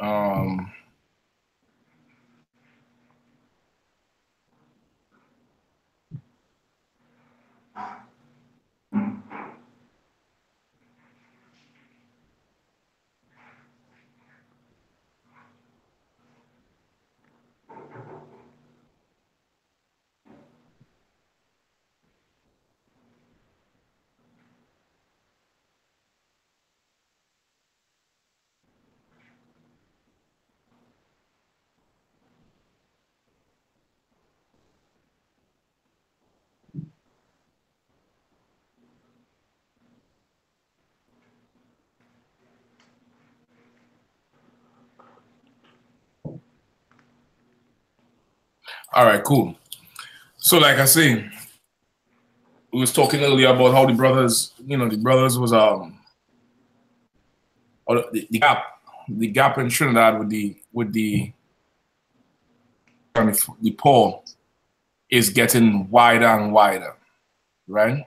Um, all right, cool. So, like I say, we was talking earlier about how the brothers, the brothers was or the gap in Trinidad with the poor is getting wider and wider, right?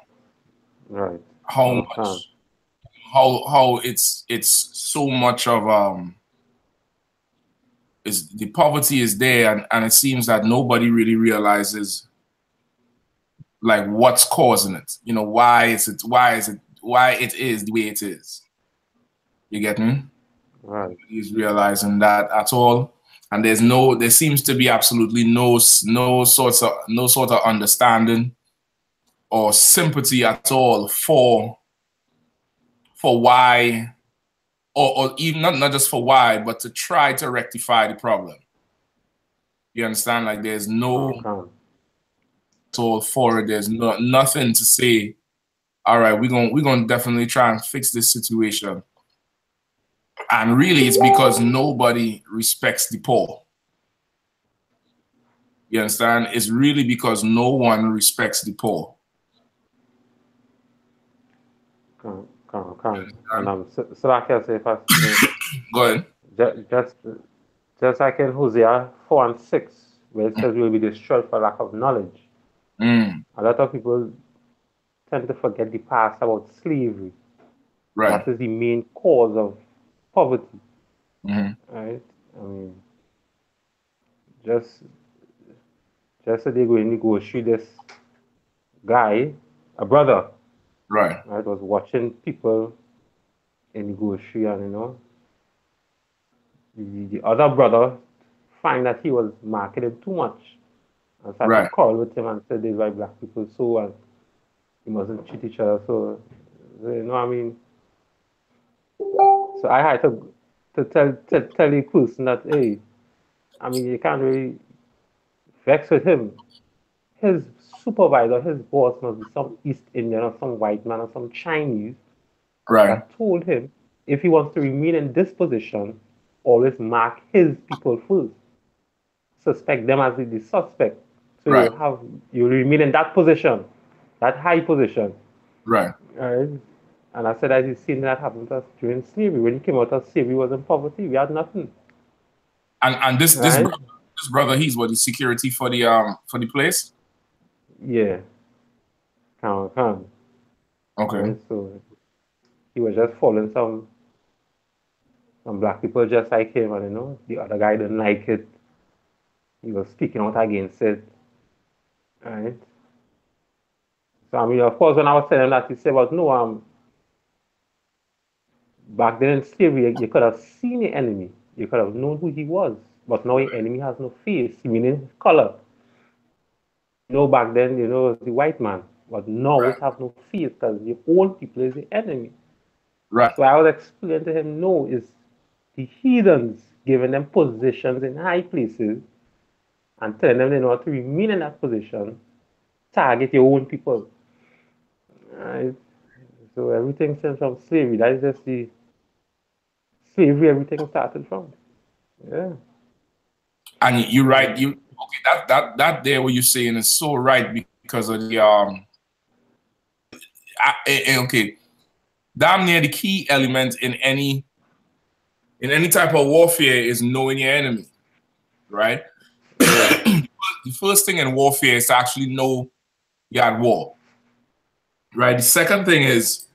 Right. How much? How it's so much of is the poverty is there, and it seems that nobody really realizes like what's causing it. Why it is the way it is. You get me? Right. Nobody's realizing that at all. And there seems to be absolutely no sort of understanding or sympathy at all for why, or even not just for why, but to try to rectify the problem. You understand? Like there's no tool for it. There's nothing to say, all right, we're gonna definitely try and fix this situation. And really it's because nobody respects the poor. You understand? It's really because no one respects the poor. And so like I say, if I Go ahead. Just like in Hosea 4:6, where it says we will be destroyed for lack of knowledge. A lot of people tend to forget the past about slavery. Right. That is the main cause of poverty. Right? I mean, just so they go and negotiate this guy, a brother, right, was watching people in negotiate, and the other brother find that he was marketing too much and started to call with him and said this why black people so and you mustn't cheat each other. So I mean, so I had to tell the person that hey, I mean you can't really vex with him. His supervisor, his boss must be some East Indian or some white man or some Chinese that told him if he wants to remain in this position, always mark his people first. Suspect them as the suspect. So you'll remain in that position, that high position. Right. Right. And I said that you've seen that happen to us during slavery. When you came out of slavery, we was in poverty. We had nothing. And this brother, he's what, the security for the place? Yeah. Come. Okay. Right? So he was just following some black people just like him, and the other guy didn't like it. He was speaking out against it. Right? So I mean, of course, when I was telling him that, he said, "Well, no, back then in slavery, you could have seen the enemy. You could have known who he was. But now the enemy has no face, meaning his color. Back then, it was the white man. But now it has no face because the old people is the enemy." Right. So I was explaining to him, no, it's the heathens giving them positions in high places and telling them they know how to remain in that position, target your own people. Right? So everything stems from slavery. That is just the slavery everything started from. Yeah. And you're right. That there what you're saying is so right because of the okay. Damn near the key element in any type of warfare is knowing your enemy, right? The first thing in warfare is to actually know you're at war, right? The second thing is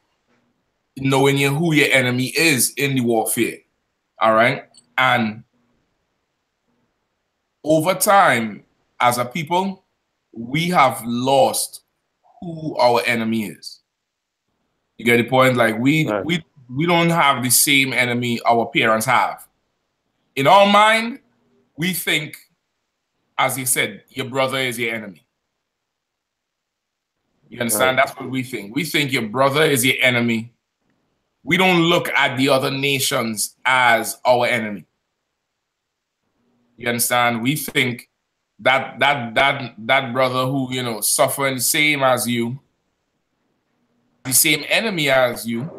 knowing who your enemy is in the warfare, all right? And over time, as a people, we have lost who our enemy is. You get the point? Like we don't have the same enemy our parents have. In our mind, we think, as he said, your brother is your enemy. You understand? That's what we think. We think your brother is your enemy. We don't look at the other nations as our enemy. You understand? We think that brother who, you know, suffering the same as you, the same enemy as you,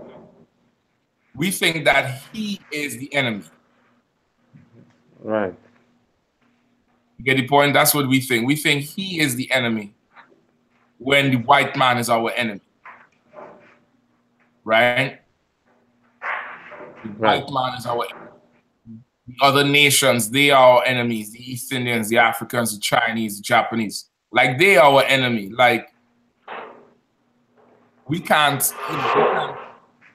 we think that he is the enemy. Right. You get the point? That's what we think. We think he is the enemy when the white man is our enemy. Right? The white man is our enemy. The other nations, they are our enemies. The East Indians, the Africans, the Chinese, the Japanese. Like, they are our enemy. Like, we can't, you know,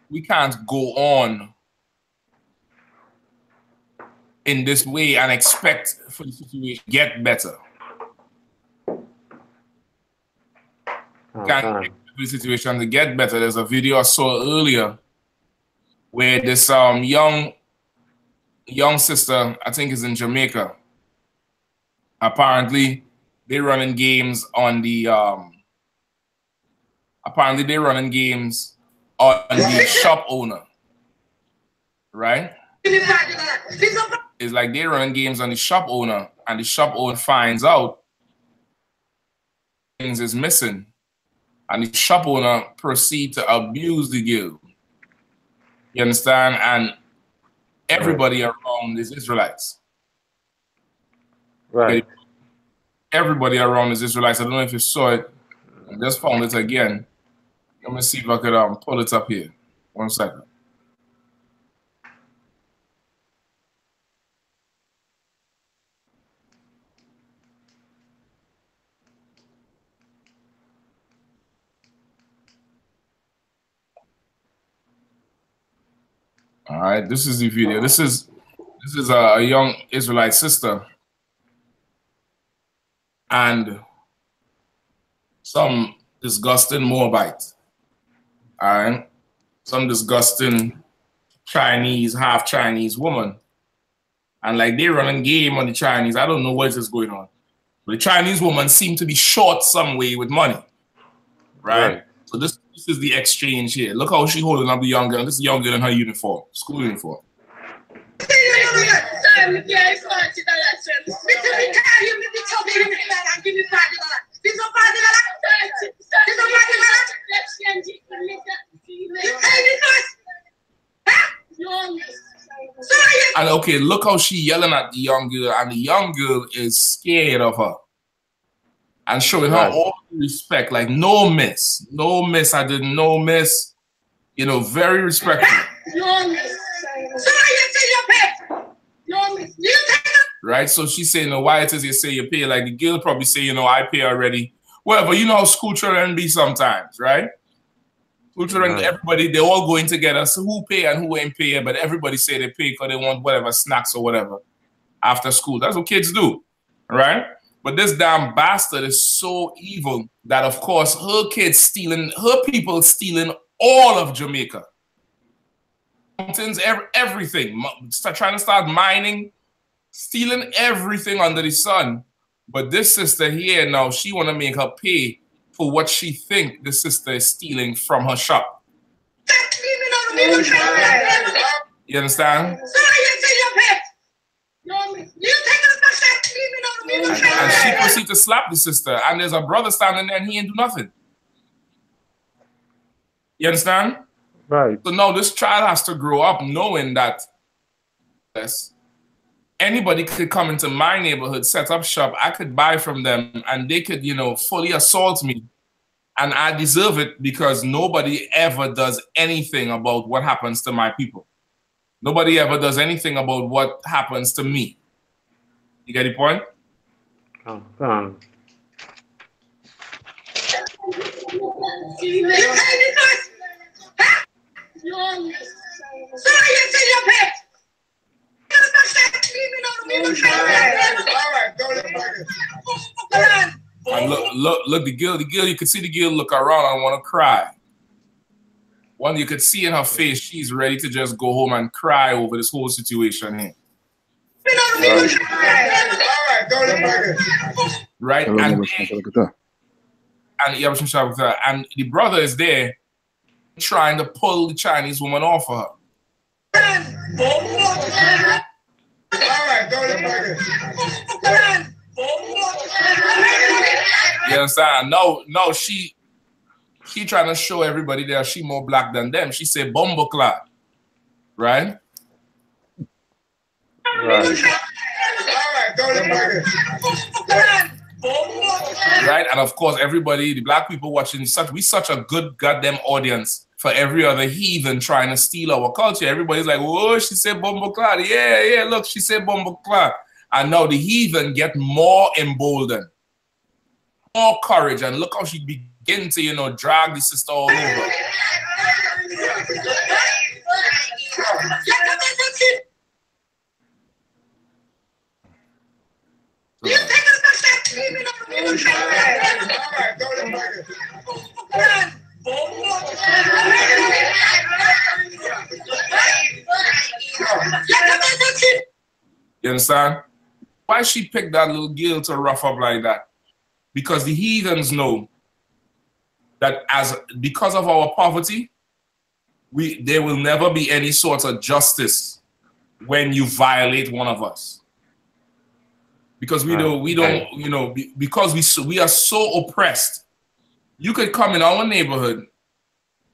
we can't go on in this way and expect for the situation to get better. Can't expect for the situation to get better. There's a video I saw earlier where this young sister, I think is in Jamaica. Apparently, they're running games on the shop owner, right? It's like they're running games on the shop owner, and the shop owner finds out things is missing, and the shop owner proceeds to abuse the girl. You understand? And everybody around is Israelites. Right. Everybody around is Israelites. I don't know if you saw it. I just found it again. Let me see if I could pull it up here. 1 second. All right, this is the video. This is a young Israelite sister and some disgusting Moabite. All right, some disgusting Chinese, half Chinese woman, and like they're running game on the Chinese. I don't know what is going on, but the Chinese woman seemed to be short some way with money, right? So this is the exchange here. Look how she holding up the young girl. This is young girl in her uniform, school uniform. And okay, look how she yelling at the young girl, and the young girl is scared of her and showing her all the respect, like no miss, I didn't no miss, you know, very respectful. Right? So she's saying, no, why it is you say you pay? Like the girl probably say, you know, I pay already. Whatever, you know how school children be sometimes, right? School children, everybody, they're all going together. So who pay and who ain't pay, but everybody say they pay because they want whatever, snacks or whatever after school. That's what kids do, right? But this damn bastard is so evil that, of course, her kids stealing, her people stealing all of Jamaica. Mountains, everything. Trying to start mining, stealing everything under the sun. But this sister here now, she want to make her pay for what she think the sister is stealing from her shop. You understand? And she proceeds to slap the sister, and there's a brother standing there and he ain't do nothing. You understand? Right. So now this child has to grow up knowing that anybody could come into my neighborhood, set up shop, I could buy from them, and they could, you know, fully assault me. And I deserve it because nobody ever does anything about what happens to my people. Nobody ever does anything about what happens to me. You get the point? Oh, go on. look, the girl, you could see the girl look around and want to cry. One, you could see in her face, she's ready to just go home and cry over this whole situation here. Right? And the brother is there trying to pull the Chinese woman off of her. You understand? No, she trying to show everybody that she more black than them. She said bombo clad. Right? Right? And of course, everybody, the black people watching, we such a good goddamn audience for every other heathen trying to steal our culture. Everybody's like, oh, she said bombo clad. Yeah, look, she said bombo clad. And now the heathen get more emboldened, more courage, and look how she begin to, you know, drag the sister all over. You understand? Why she picked that little girl to rough up like that? Because the heathens know that because of our poverty, there will never be any sort of justice when you violate one of us. Because we don't, you know, because we are so oppressed. You could come in our neighborhood,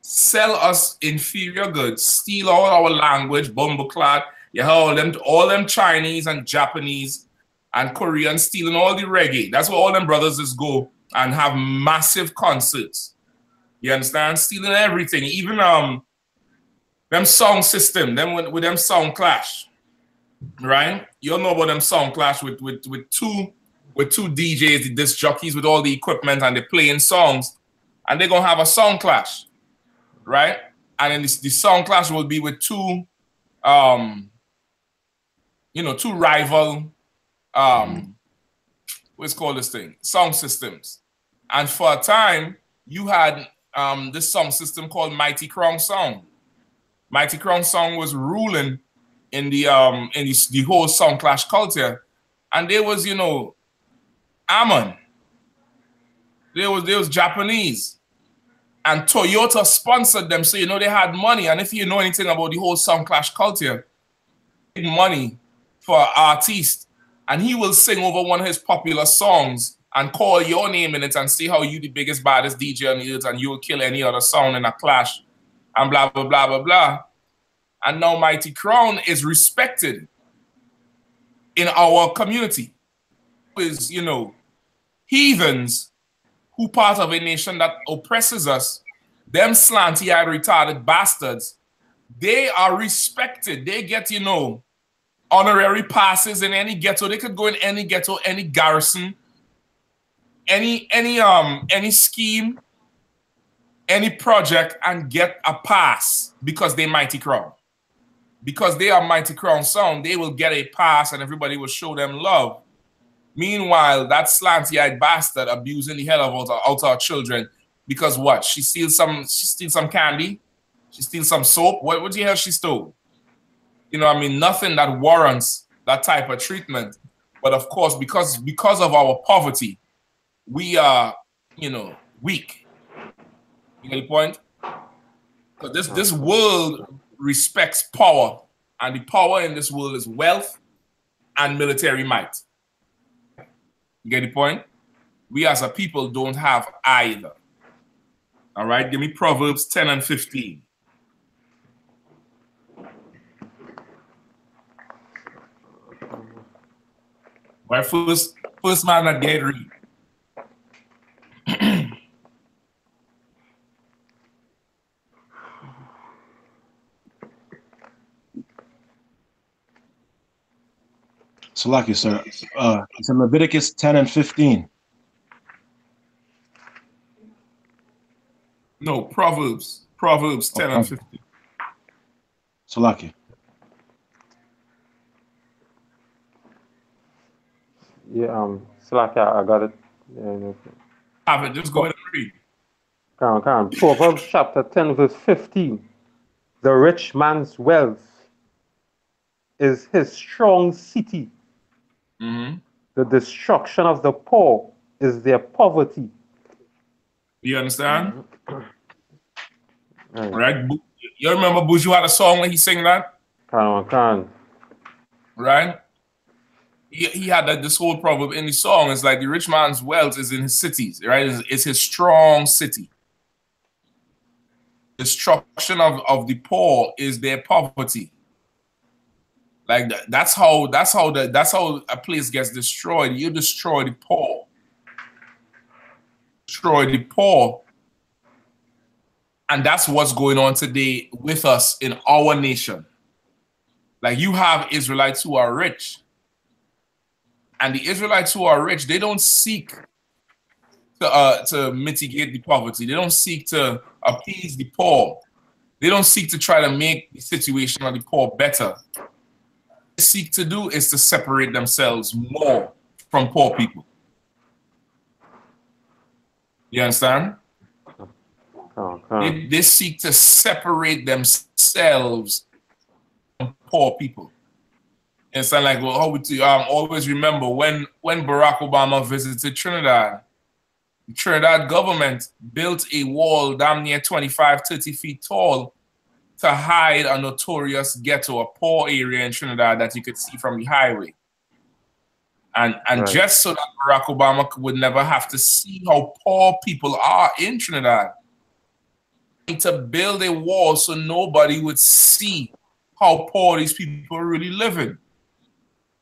sell us inferior goods, steal all our language, bumbleclad. You have all them Chinese and Japanese and Korean stealing all the reggae. That's where all them brothers just go and have massive concerts. You understand? Stealing everything, even them sound system, them with them sound clash. Right? You all know about them sound clash with two DJs, the disc jockeys with all the equipment, and they're playing songs, and they're gonna have a sound clash, right? And then the sound clash will be with two two rival what's called this thing? Sound systems. And for a time, you had this sound system called Mighty Crown Sound. Mighty Crown Sound was ruling in the whole sound clash culture, and there was, you know, Ammon, there was Japanese, and Toyota sponsored them, so you know they had money. And if you know anything about the whole sound clash culture, money for an artist, and he will sing over one of his popular songs and call your name in it and say how you the biggest, baddest DJ on the earth and you will kill any other sound in a clash and blah, blah, blah, blah, blah. And now Mighty Crown is respected in our community. Is, you know, heathens who part of a nation that oppresses us, them slanty-eyed, retarded bastards, they are respected. They get, you know, honorary passes in any ghetto. They could go in any ghetto, any garrison, any scheme, any project, and get a pass because they Mighty Crown. Because they are Mighty Crown Sound, they will get a pass and everybody will show them love. Meanwhile, that slanty-eyed bastard abusing the hell out of our children because what? She steals some candy? She steals some soap? What the hell she stole? You know, I mean, nothing that warrants that type of treatment. But of course, because of our poverty, we are, you know, weak. You get the point? Because this world respects power, and the power in this world is wealth and military might. You get the point? We as a people don't have either. All right, give me Proverbs 10 and 15. Right, first man that did read. Salaki, sir. It's in Leviticus 10 and 15. No, Proverbs 10 and 15. Salaki. Yeah, Salaki, I got it. Yeah, have it. Just go ahead and read. Come on. Proverbs chapter 10, verse 15. The rich man's wealth is his strong city. Mm-hmm. The destruction of the poor is their poverty. You understand? Right. Right? You remember Buju had a song when he sang that? Come on. Right? He had this whole proverb in the song. It's like the rich man's wealth is in his cities, right? It's his strong city. Destruction of the poor is their poverty. Like that's how a place gets destroyed. You destroy the poor. Destroy the poor. And that's what's going on today with us in our nation. Like you have Israelites who are rich. And the Israelites who are rich, they don't seek to mitigate the poverty. They don't seek to appease the poor. They don't seek to try to make the situation of the poor better. What they seek to do is to separate themselves more from poor people. You understand? They seek to separate themselves from poor people. It's like, well, how would you always remember when Barack Obama visited Trinidad, the Trinidad government built a wall damn near 25, 30 feet tall to hide a notorious ghetto, a poor area in Trinidad that you could see from the highway. And right. Just so that Barack Obama would never have to see how poor people are in Trinidad, to build a wall so nobody would see how poor these people are really living.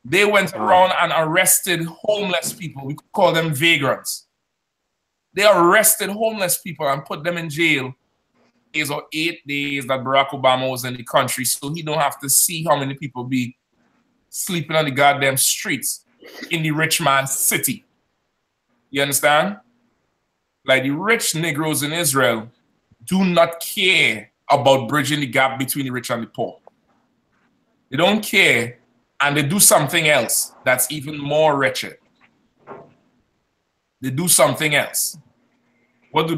They went around and arrested homeless people. We call them vagrants. They arrested homeless people and put them in jail 8 days that Barack Obama was in the country, so he don't have to see how many people be sleeping on the goddamn streets in the rich man's city. You understand? Like the rich Negroes in Israel do not care about bridging the gap between the rich and the poor. They don't care. And they do something else that's even more wretched. They do something else. What do?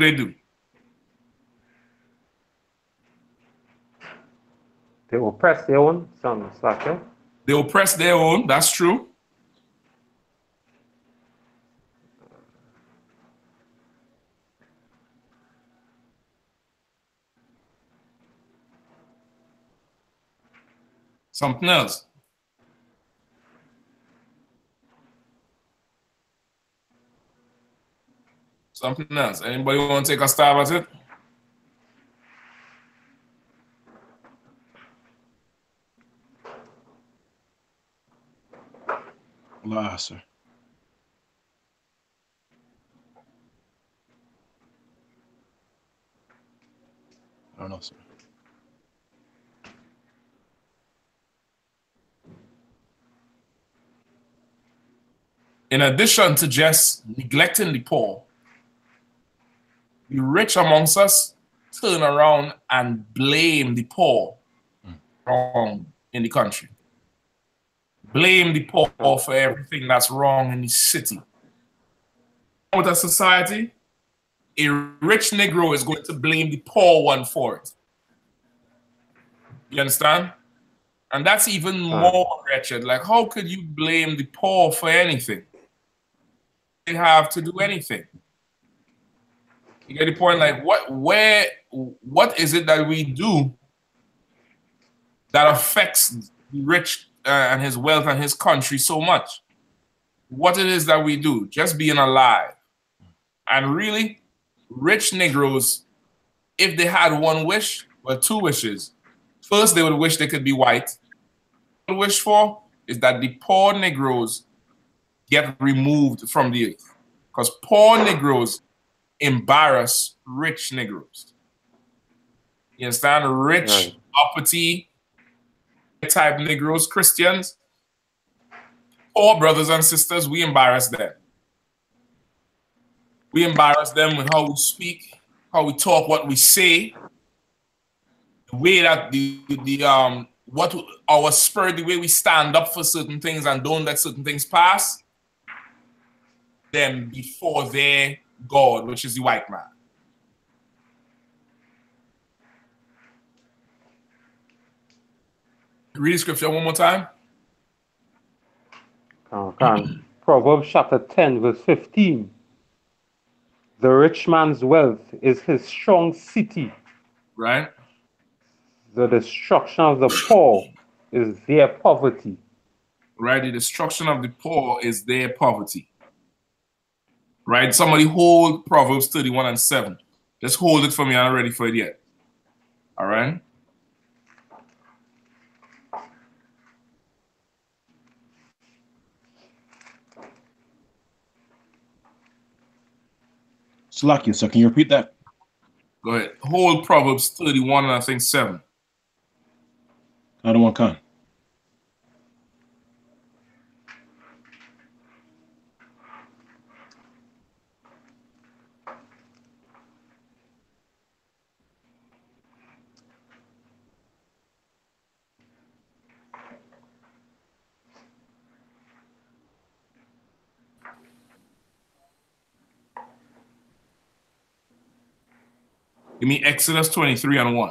They oppress their own, sounds like it. They oppress their own, that's true. Something else. Something else. Anybody want to take a stab at it? Allah, sir. I don't know, sir. In addition to just neglecting the poor, the rich amongst us turn around and blame the poor wrong in the country. Blame the poor for everything that's wrong in the city. With a society, a rich Negro is going to blame the poor one for it. You understand? And that's even more wretched. Like, how could you blame the poor for anything? They have to do anything. You get the point? Like, what is it that we do that affects the rich and his wealth and his country so much? What it is that we do, just being alive. And really, rich Negroes, if they had one wish, well, two wishes. First, they would wish they could be white. What they wish for is that the poor Negroes get removed from the earth. Because poor Negroes embarrass rich Negroes. You understand? Rich, uppity type Negroes, Christians, poor brothers and sisters, we embarrass them. We embarrass them with how we speak, how we talk, what we say, the way that what our spirit, the way we stand up for certain things and don't let certain things pass them before their God, which is the white man. Read the scripture one more time. Proverbs chapter 10, verse 15. The rich man's wealth is his strong city. Right. The destruction of the poor is their poverty. Right. The destruction of the poor is their poverty. Right. Somebody hold Proverbs 31 and 7. Just hold it for me. I'm not ready for it yet. All right. Slakia, so can you repeat that? Go ahead. Hold Proverbs 31 and I think 7. I don't want Khan. Give me Exodus 23 and 1.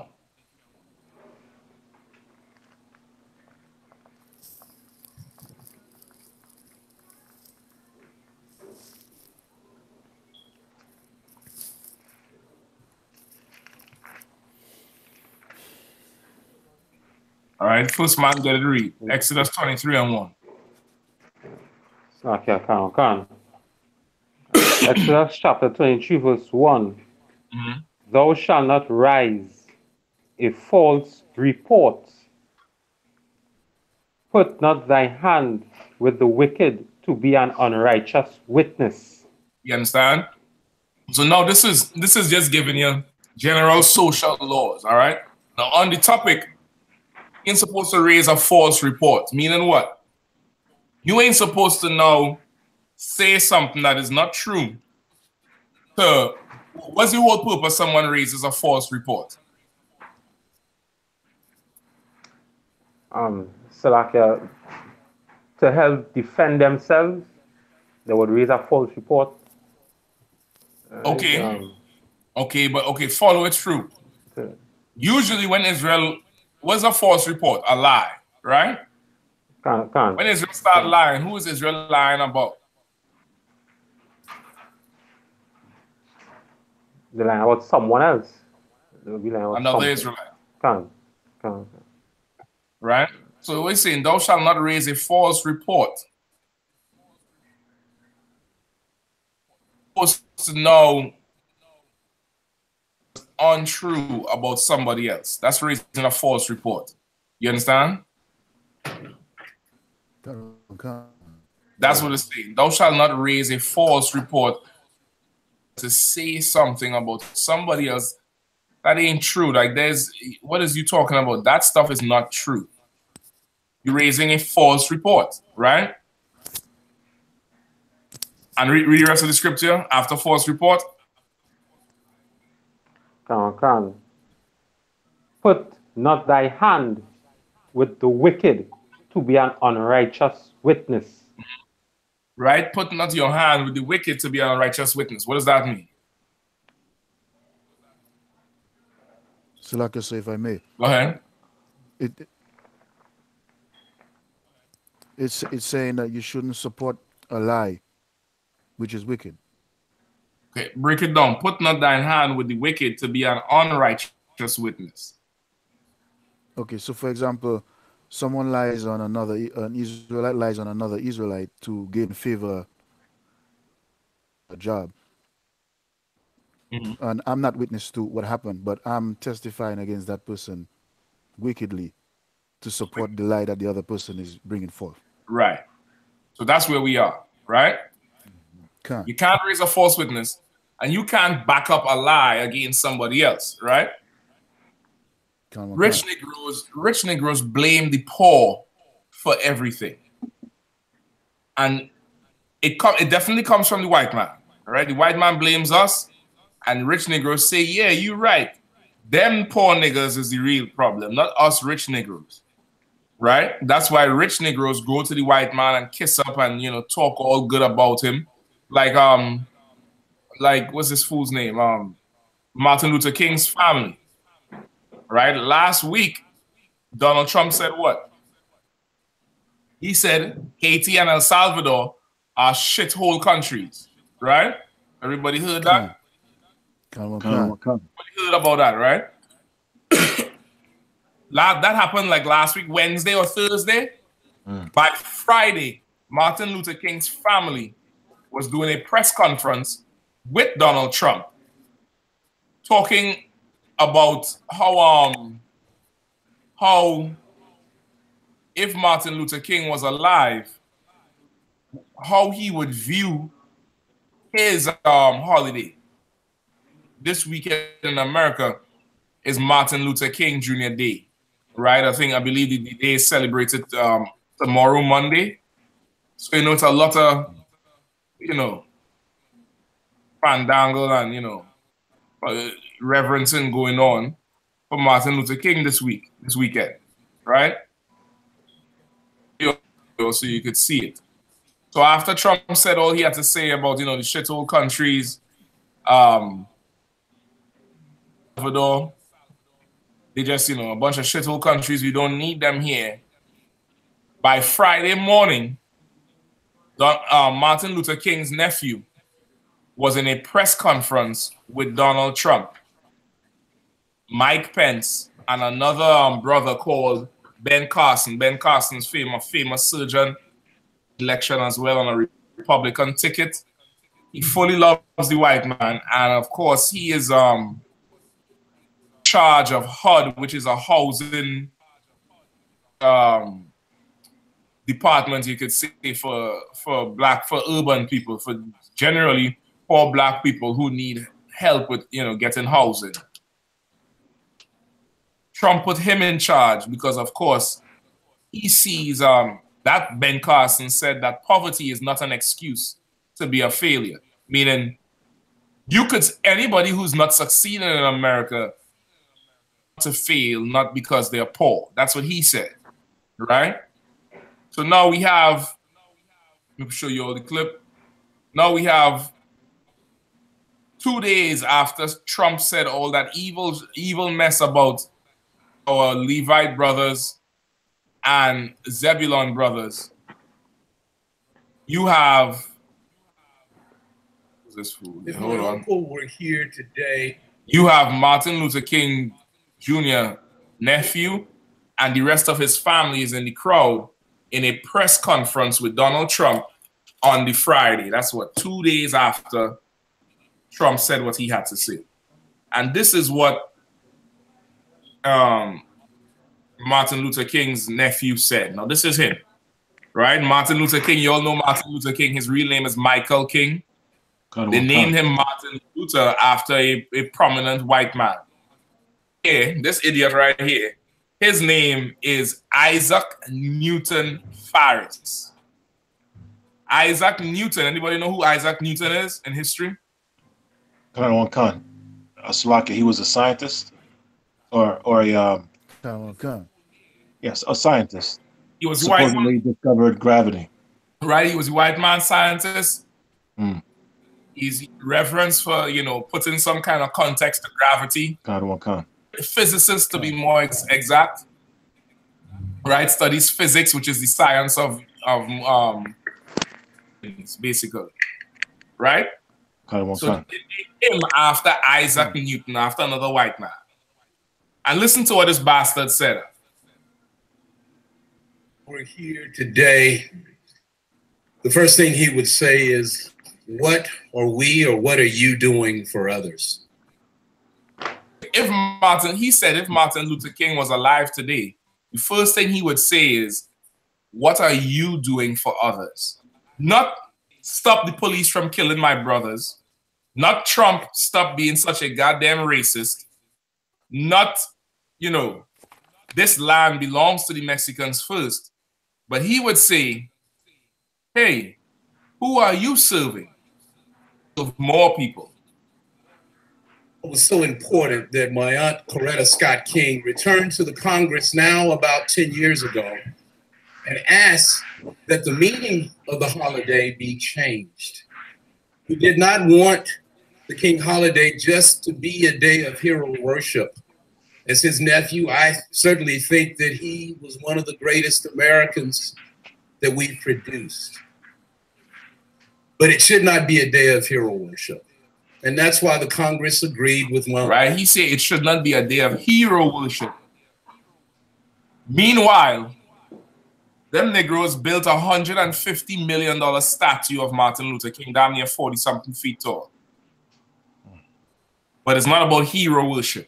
All right, first man get it read. Exodus 23 and 1. Exodus chapter 23, verse 1. Thou shalt not rise a false report. Put not thy hand with the wicked to be an unrighteous witness. You understand? So now this is just giving you general social laws, all right? Now on the topic, you ain't supposed to raise a false report. Meaning what? You ain't supposed to now say something that is not true. So what's the whole purpose someone raises a false report? So like to help defend themselves, they would raise a false report. Okay. Okay, follow it through. Usually when Israel was a false report, a lie, right? When Israel started lying, who is Israel lying about? They're lying about someone else. They'll be lying about another Israelite. Right? So we're saying, thou shalt not raise a false report. Supposed to know untrue about somebody else. That's raising a false report. You understand? That's what it's saying. Thou shalt not raise a false report to say something about somebody else that ain't true. Like what is you talking about? That stuff is not true. You're raising a false report, right? And read the rest of the scripture after false report. Put not thy hand with the wicked to be an unrighteous witness. Right? Put not your hand with the wicked to be an unrighteous witness. What does that mean? So if I may. Go ahead. It's saying that you shouldn't support a lie, which is wicked. Okay, break it down. Put not thine hand with the wicked to be an unrighteous witness. Okay, so for example, someone lies on an Israelite lies on another Israelite to gain favor, a job. And I'm not witness to what happened, but I'm testifying against that person wickedly to support the lie that the other person is bringing forth. Right. So that's where we are, right? You can't raise a false witness, and you can't back up a lie against somebody else, right? Rich Negroes blame the poor for everything. And it definitely comes from the white man, right? The white man blames us, and rich Negroes say, yeah, you're right. Them poor niggas is the real problem, not us rich Negroes, right? That's why rich Negroes go to the white man and kiss up and, talk all good about him. Like, like, what's this fool's name? Martin Luther King's family, right? Last week, Donald Trump said what? He said Haiti and El Salvador are shithole countries, right? Everybody heard that? Everybody heard about that, right? That happened like last week, Wednesday or Thursday. By Friday, Martin Luther King's family was doing a press conference with Donald Trump, talking about how if Martin Luther King was alive, how he would view his holiday. This weekend in America is Martin Luther King Jr. Day, right? I believe the day is celebrated tomorrow, Monday. So, you know, it's a lot of, you know, fandangle and, you know, reverencing going on for Martin Luther King this weekend, right? So you could see it. So after Trump said all he had to say about, you know, the shithole countries, Salvador, they just, you know, a bunch of shithole countries, we don't need them here. By Friday morning, Martin Luther King's nephew was in a press conference with Donald Trump, Mike Pence, and another brother called Ben Carson. Ben Carson's famous surgeon, election as well on a Republican ticket. He fully loves the white man, and of course he is charge of HUD, which is a housing department, you could say, for urban people, for generally poor black people who need help with, you know, getting housing. Trump put him in charge because, of course, he sees that Ben Carson said that poverty is not an excuse to be a failure. Meaning, anybody who's not succeeding in America to fail, not because they're poor. That's what he said, right? So now we have, let me show you all the clip. Now we have 2 days after Trump said all that evil mess about our Levite brothers and Zebulon brothers. You have, what's this fool? Hold on. Uncle were here today. You have Martin Luther King Jr. nephew and the rest of his family is in the crowd in a press conference with Donald Trump on the Friday. That's what, 2 days after Trump said what he had to say. And this is what Martin Luther King's nephew said. Now, this is him, right? Martin Luther King, you all know Martin Luther King. His real name is Michael King. They named him Martin Luther after a prominent white man. Here, this idiot right here, his name is Isaac Newton Farris. Isaac Newton, anybody know who Isaac Newton is in history? Slaka, he was a scientist or a yes, a scientist. He was supposedly discovered gravity. Right, he was a white man scientist. He's referenced for, you know, putting some kind of context to gravity. Physicist, to be more exact. Right, studies physics, which is the science of basically. Right? So they named him after Isaac Newton, after another white man. And listen to what this bastard said. We're here today. The first thing he would say is, what are we or what are you doing for others? If Martin Luther King was alive today, the first thing he would say is, what are you doing for others? Not stop the police from killing my brothers. Not Trump stop being such a goddamn racist. Not, you know, this land belongs to the Mexicans first. But he would say, hey, who are you serving? Of more people. It was so important that my aunt Coretta Scott King returned to the Congress now about 10 years ago and asked that the meaning of the holiday be changed. We did not want the King holiday just to be a day of hero worship. As his nephew, I certainly think that he was one of the greatest Americans that we've produced. But it should not be a day of hero worship. And that's why the Congress agreed with my... Right, he said it should not be a day of hero worship. Meanwhile, them Negroes built a $150 million statue of Martin Luther King, damn near 40-something feet tall. But it's not about hero worship.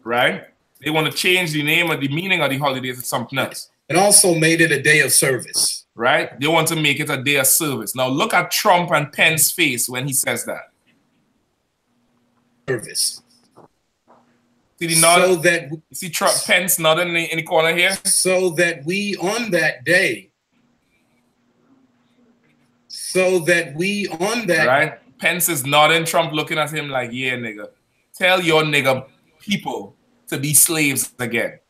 Right? They want to change the name or the meaning of the holiday to something else. And also made it a day of service. Right? They want to make it a day of service. Now look at Trump and Pence's face when he says that. Service. See the nod? So that see Trump, Pence nodding in the corner here? So that we on that day. Right? Pence is nodding, Trump looking at him like, yeah, nigga. Tell your nigga people to be slaves again.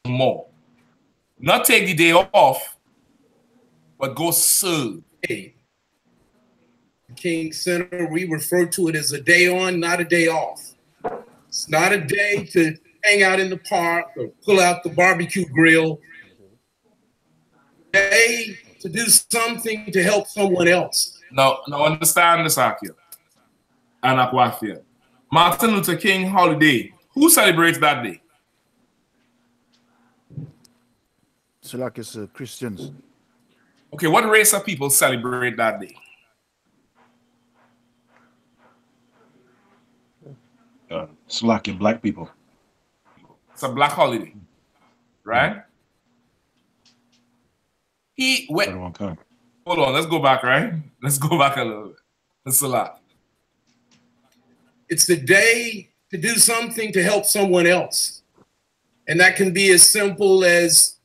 More. Not take the day off, but go serve. Hey, King Center, we refer to it as a day on, not a day off. It's not a day to hang out in the park or pull out the barbecue grill. A day to do something to help someone else. Now understand this, Akio and Akwafia. Martin Luther King holiday. Who celebrates that day? So like it's Christians. Okay, what race of people celebrate that day? Slovakian black people. It's a black holiday, right? Hold on, let's go back, right? Let's go back a little bit. That's a lot. It's the day to do something to help someone else. And that can be as simple as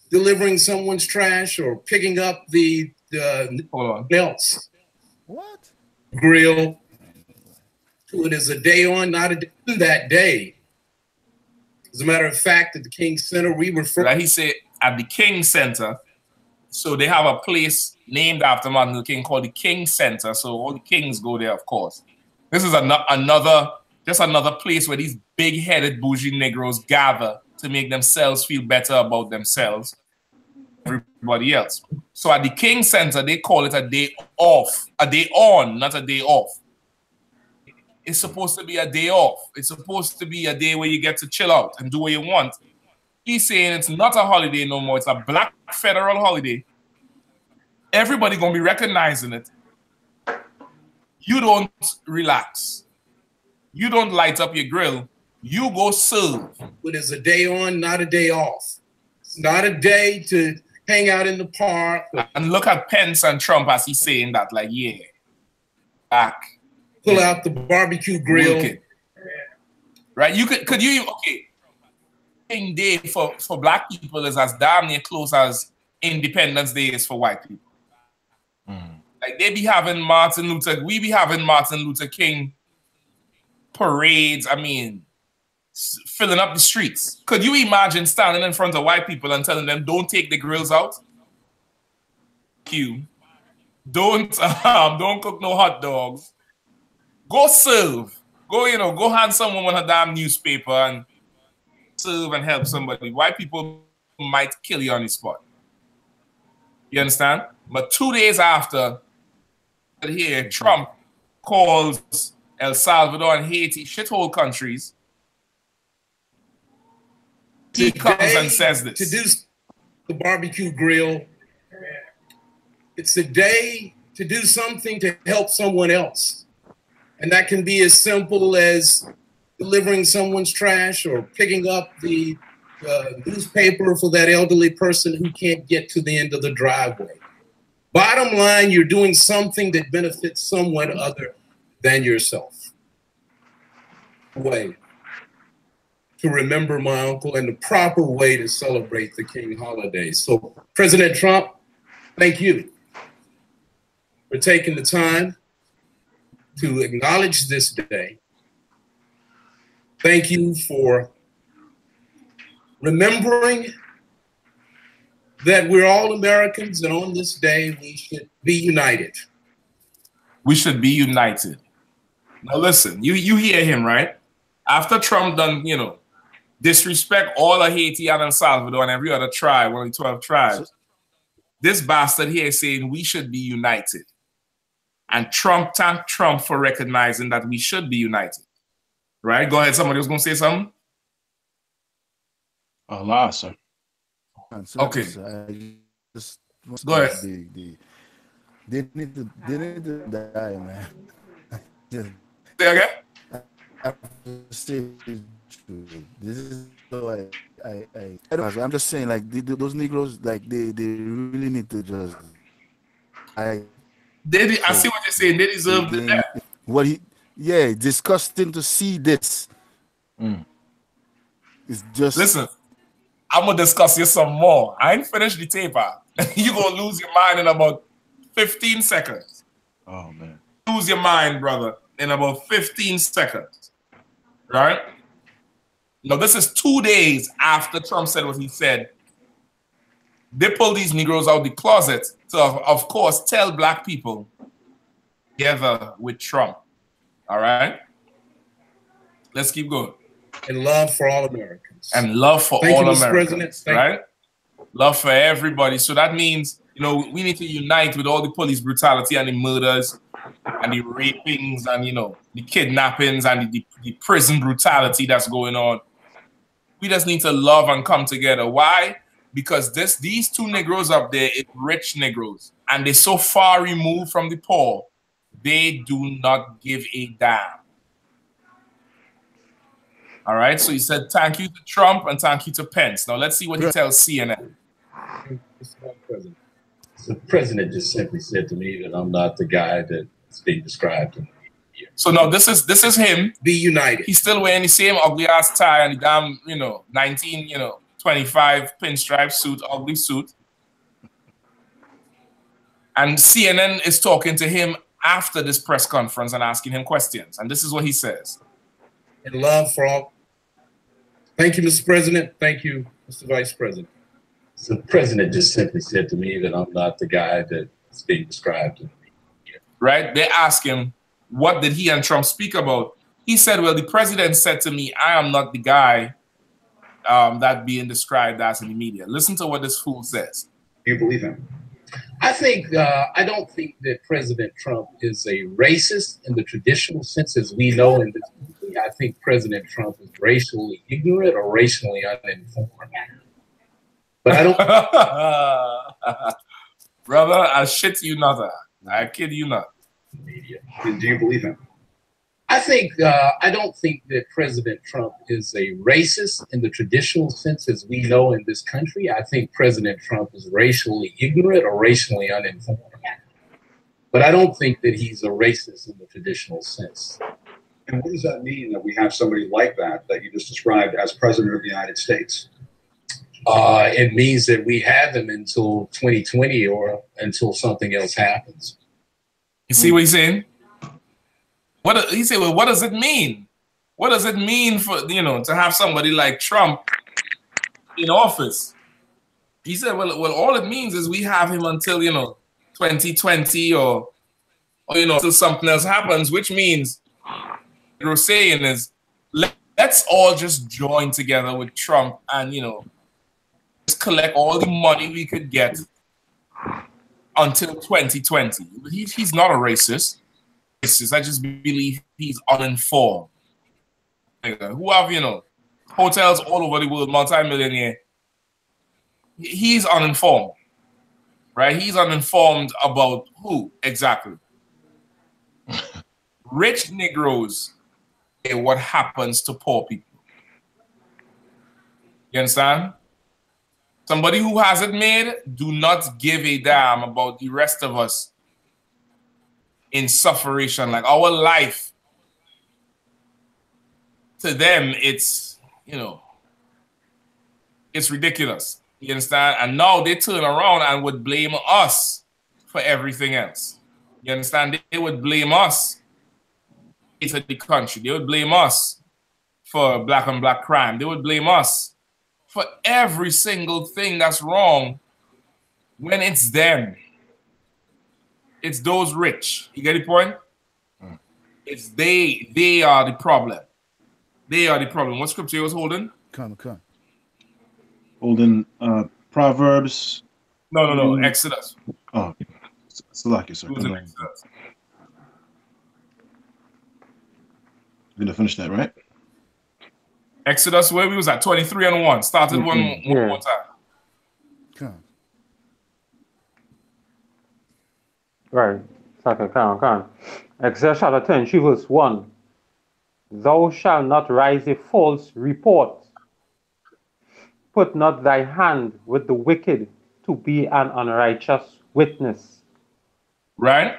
delivering someone's trash or picking up the belts. What? Grill. It is a day on, not a day that day. As a matter of fact, at the King Center, we refer... Like he said, at the King Center, so they have a place named after Martin Luther King called the King Center, so all the kings go there, of course. This is another place where these big-headed bougie Negroes gather to make themselves feel better about themselves, everybody else. So at the King Center, they call it a day off, a day on, not a day off. It's supposed to be a day off. It's supposed to be a day where you get to chill out and do what you want. He's saying it's not a holiday no more. It's a black federal holiday. Everybody gonna be recognizing it. You don't relax. You don't light up your grill. You go serve. It is a day on, not a day off. It's not a day to hang out in the park. And look at Pence and Trump as he's saying that, like, yeah, back. Pull out the barbecue grill. Right? You could you, okay. King Day for black people is as damn near close as Independence Day is for white people. Like we be having Martin Luther King parades, I mean, filling up the streets. Could you imagine standing in front of white people and telling them, don't take the grills out? Don't cook no hot dogs. Go serve. Go hand someone a damn newspaper and serve and help somebody. White people might kill you on the spot. You understand? But 2 days after, here, Trump calls El Salvador and Haiti shithole countries. He comes and says this. To do the barbecue grill, it's a day to do something to help someone else. And that can be as simple as delivering someone's trash or picking up the newspaper for that elderly person who can't get to the end of the driveway. Bottom line, you're doing something that benefits someone other than yourself. Way to remember my uncle and the proper way to celebrate the King holiday. So, President Trump, thank you for taking the time to acknowledge this day. Thank you for remembering that we're all Americans, and on this day we should be united. We should be united. Now listen, you hear him, right? After Trump done, you know, disrespect all of Haiti and El Salvador and every other tribe, one of the 12 tribes, this bastard here is saying we should be united. And Trump thanked Trump for recognizing that we should be united. Right? Go ahead. Somebody was going to say something? Allah, sir. Okay. I just go ahead. They need to die, man. Say again? This is so I'm just saying, like, those Negroes, like, they really need to just. I see what you're saying. They deserve the death. Yeah, disgusting to see this. It's just. Listen, I'm gonna discuss you some more. I ain't finished the tape. You're gonna lose your mind in about 15 seconds. Oh man. Lose your mind, brother, in about 15 seconds. Right? Now, this is 2 days after Trump said what he said. They pull these Negroes out the closet to, of course, tell black people together with Trump. All right? Let's keep going. And love for all Americans. And love for Thank all you, Mr. Americans. President. Right? Love for everybody. So that means, you know, we need to unite with all the police brutality and the murders and the rapings and, you know, the kidnappings and the prison brutality that's going on. We just need to love and come together. Why? Because these two Negroes up there is rich Negroes, and they're so far removed from the poor, they do not give a damn. All right, so he said thank you to Trump and thank you to Pence. Now let's see what he tells CNN. Mr. President, the president just simply said to me that I'm not the guy that's being described. So now this is him. Be united. He's still wearing the same ugly ass tie and the damn, 25 pinstripe suit, ugly suit. And CNN is talking to him after this press conference and asking him questions. And this is what he says. And love for all. Thank you, Mr. President. Thank you, Mr. Vice President. The president just simply said to me that I'm not the guy that's being described. Right? They ask him, what did he and Trump speak about? He said, well, the president said to me, I am not the guy that being described as in the media. Listen to what this fool says. Do you believe him? I don't think that President Trump is a racist in the traditional sense as we know in this country. I think President Trump is racially ignorant or racially uninformed. But I don't. Brother, I shit you not. I kid you not. Media. Do you believe him? I don't think that President Trump is a racist in the traditional sense as we know in this country. I think President Trump is racially ignorant or racially uninformed. But I don't think that he's a racist in the traditional sense. And what does that mean that we have somebody like that you just described as President of the United States? It means that we have him until 2020 or until something else happens. You see what he's saying? He said, well, what does it mean? What does it mean for, to have somebody like Trump in office? He said, well, all it means is we have him until, 2020 or until something else happens, which means what we're saying is let's all just join together with Trump and, just collect all the money we could get until 2020. He's not a racist. I just believe he's uninformed. Who have, hotels all over the world, multi-millionaire. He's uninformed, right? He's uninformed about who exactly. Rich Negroes say what happens to poor people. You understand? Somebody who has it made do not give a damn about the rest of us in sufferation. Like our life, to them, it's, it's ridiculous. You understand? And now they turn around and would blame us for everything else. You understand? They would blame us for the country. They would blame us for black on black crime. They would blame us for every single thing that's wrong when it's them. It's those rich. You get the point? It's they are the problem. They are the problem. What scripture you was holding? Come. Holding Proverbs. No. Exodus. Oh, Salaki, sir. It was in Exodus. You're gonna finish that, right? Exodus, where we was at 23:1. Started one more time. Come. Right. Second, come. Exodus chapter 23, verse 1. Thou shalt not rise a false report. Put not thy hand with the wicked to be an unrighteous witness. Right?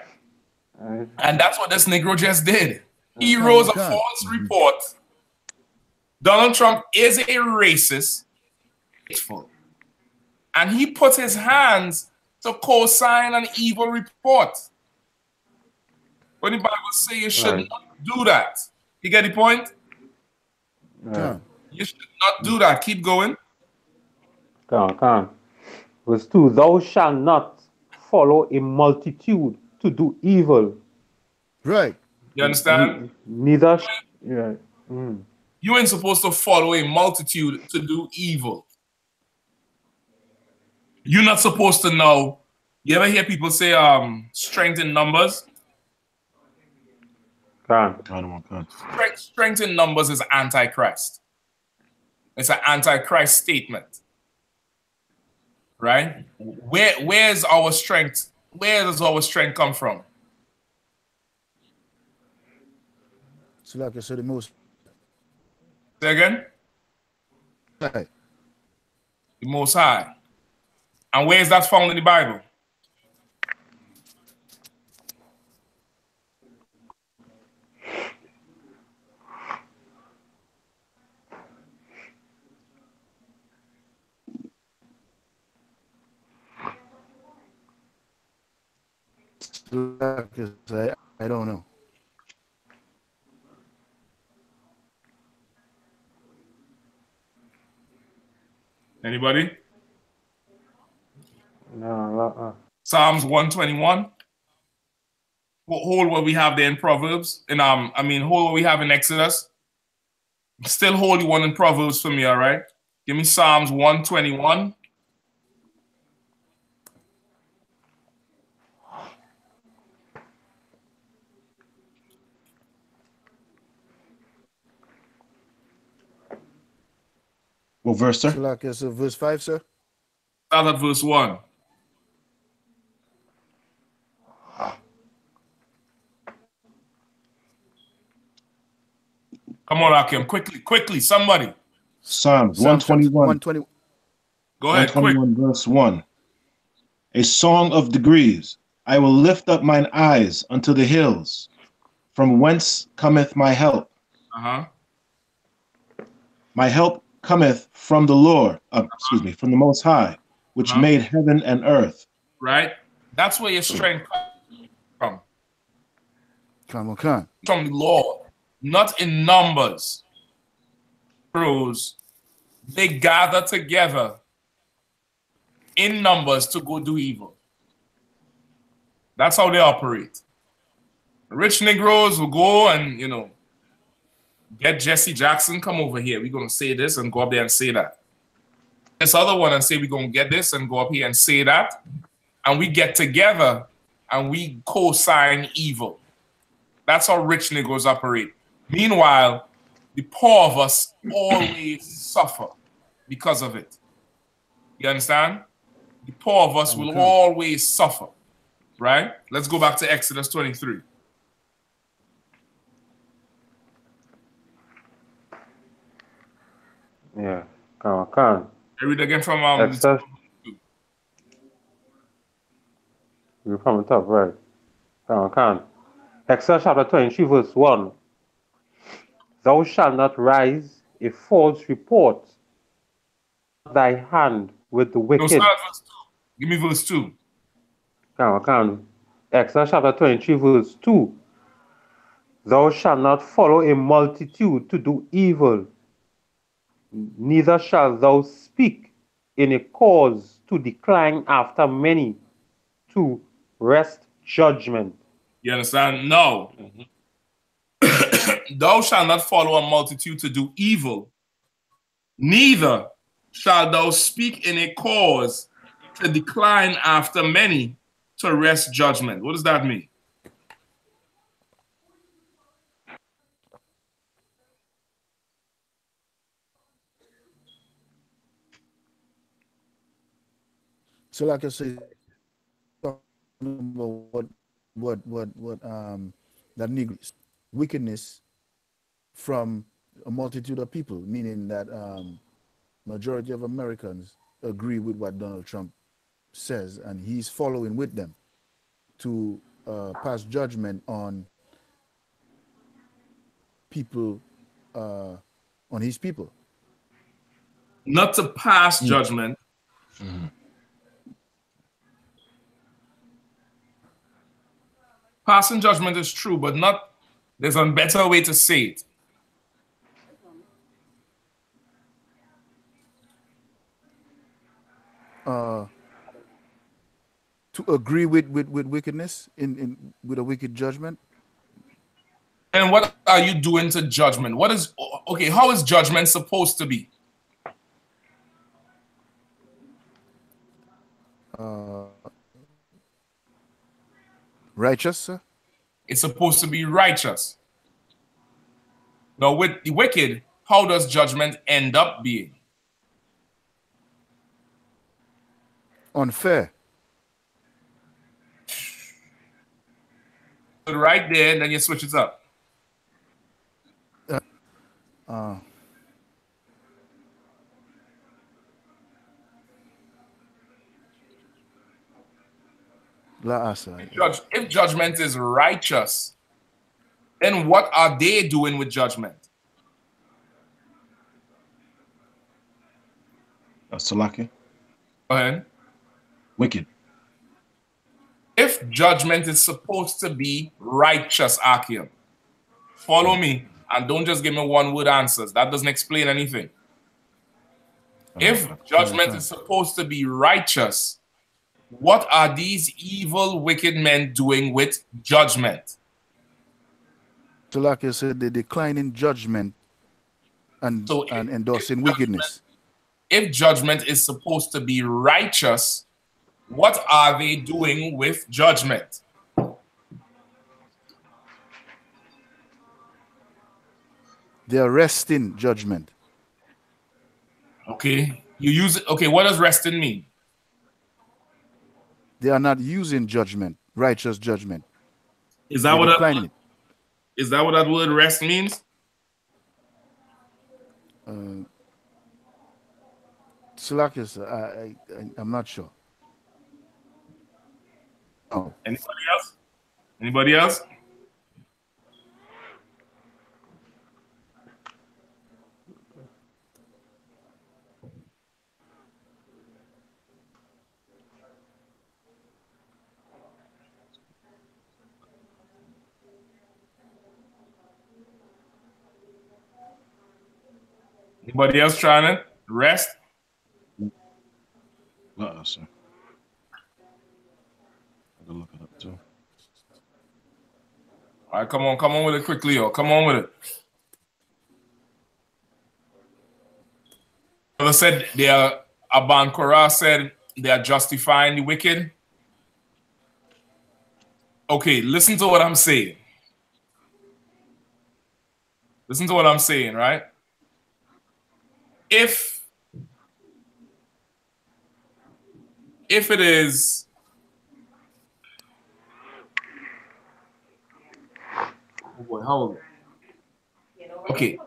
And that's what this Negro just did. He rose a false report. Donald Trump is a racist. And he put his hands to co-sign an evil report. When the Bible says you should not do that. You get the point? You should not do that. Keep going. Come. Verse 2. Thou shalt not follow a multitude to do evil. Right. You understand? Neither. You ain't supposed to follow a multitude to do evil. You're not supposed to know. You ever hear people say strength in numbers? Strength in numbers is antichrist. It's an antichrist statement. Right? Where's our strength? Where does our strength come from? So like I said, the most. Say again? Right. The Most High. And where is that found in the Bible? I don't know. Anybody? No. Psalms 121. Hold what we have there in Proverbs. And hold what we have in Exodus. Still hold the one in Proverbs for me, all right? Give me Psalms 121. What verse, sir? So like it's verse 5, sir? Start at verse 1. Come on, Akim. Quickly, somebody. Psalms 121. Go ahead, 121 verse 1. A song of degrees. I will lift up mine eyes unto the hills. From whence cometh my help? My help cometh from the Lord, from the Most High, which made heaven and earth. Right? That's where your strength comes from. Come. From the Lord, not in numbers. They gather together in numbers to go do evil. That's how they operate. Rich Negroes will go and, get Jesse Jackson, come over here. We're going to say this and go up there and say that. This other one and say we're going to get this and go up here and say that. And we get together and we co-sign evil. That's how rich Negroes operate. Meanwhile, the poor of us always suffer because of it. You understand? The poor of us will always suffer. Right? Let's go back to Exodus 23. Yeah. Come. I read again from Exodus. You're from the top, right? Come. Exodus chapter 23, verse 1. Thou shalt not rise a false report thy hand with the wicked. No, start verse 2. Give me verse 2. Come. Exodus chapter 23, verse 2. Thou shalt not follow a multitude to do evil, neither shalt thou speak in a cause to decline after many, to wrest judgment. You understand? No. Thou shalt not follow a multitude to do evil, neither shalt thou speak in a cause to decline after many to wrest judgment. What does that mean? So like I say, what that Negro wickedness from a multitude of people, meaning that majority of Americans agree with what Donald Trump says, and he's following with them to pass judgment on people, on his people. Not to pass judgment. Passing judgment is true, but not, there's a better way to say it. To agree with wickedness with a wicked judgment. And what are you doing to judgment? What is, okay, how is judgment supposed to be? Righteous, sir? It's supposed to be righteous. Now, with the wicked, how does judgment end up being? Unfair. Right there, and then you switch it up. If judgment is righteous, then what are they doing with judgment? Salaki. Go ahead. Wicked. If judgment is supposed to be righteous, Akim, follow me and don't just give me one-word answers. That doesn't explain anything. If judgment is supposed to be righteous, what are these evil, wicked men doing with judgment? So like I said, they decline in judgment and endorsing wickedness. If judgment is supposed to be righteous, what are they doing with judgment? They are resting judgment. Okay. You use it. Okay, what does resting mean? They are not using judgment, righteous judgment. Is that what that, is that what that word rest means? Salakis, I'm not sure. Oh. Anybody else? Anybody else? Anybody else trying to rest? Sir. I can look it up too. All right, come on with it quickly, yo. Come on with it. Brother said they are, Aban Korah said they are justifying the wicked. Okay, listen to what I'm saying. Listen to what I'm saying, right? If it is oh boy, how old? Okay.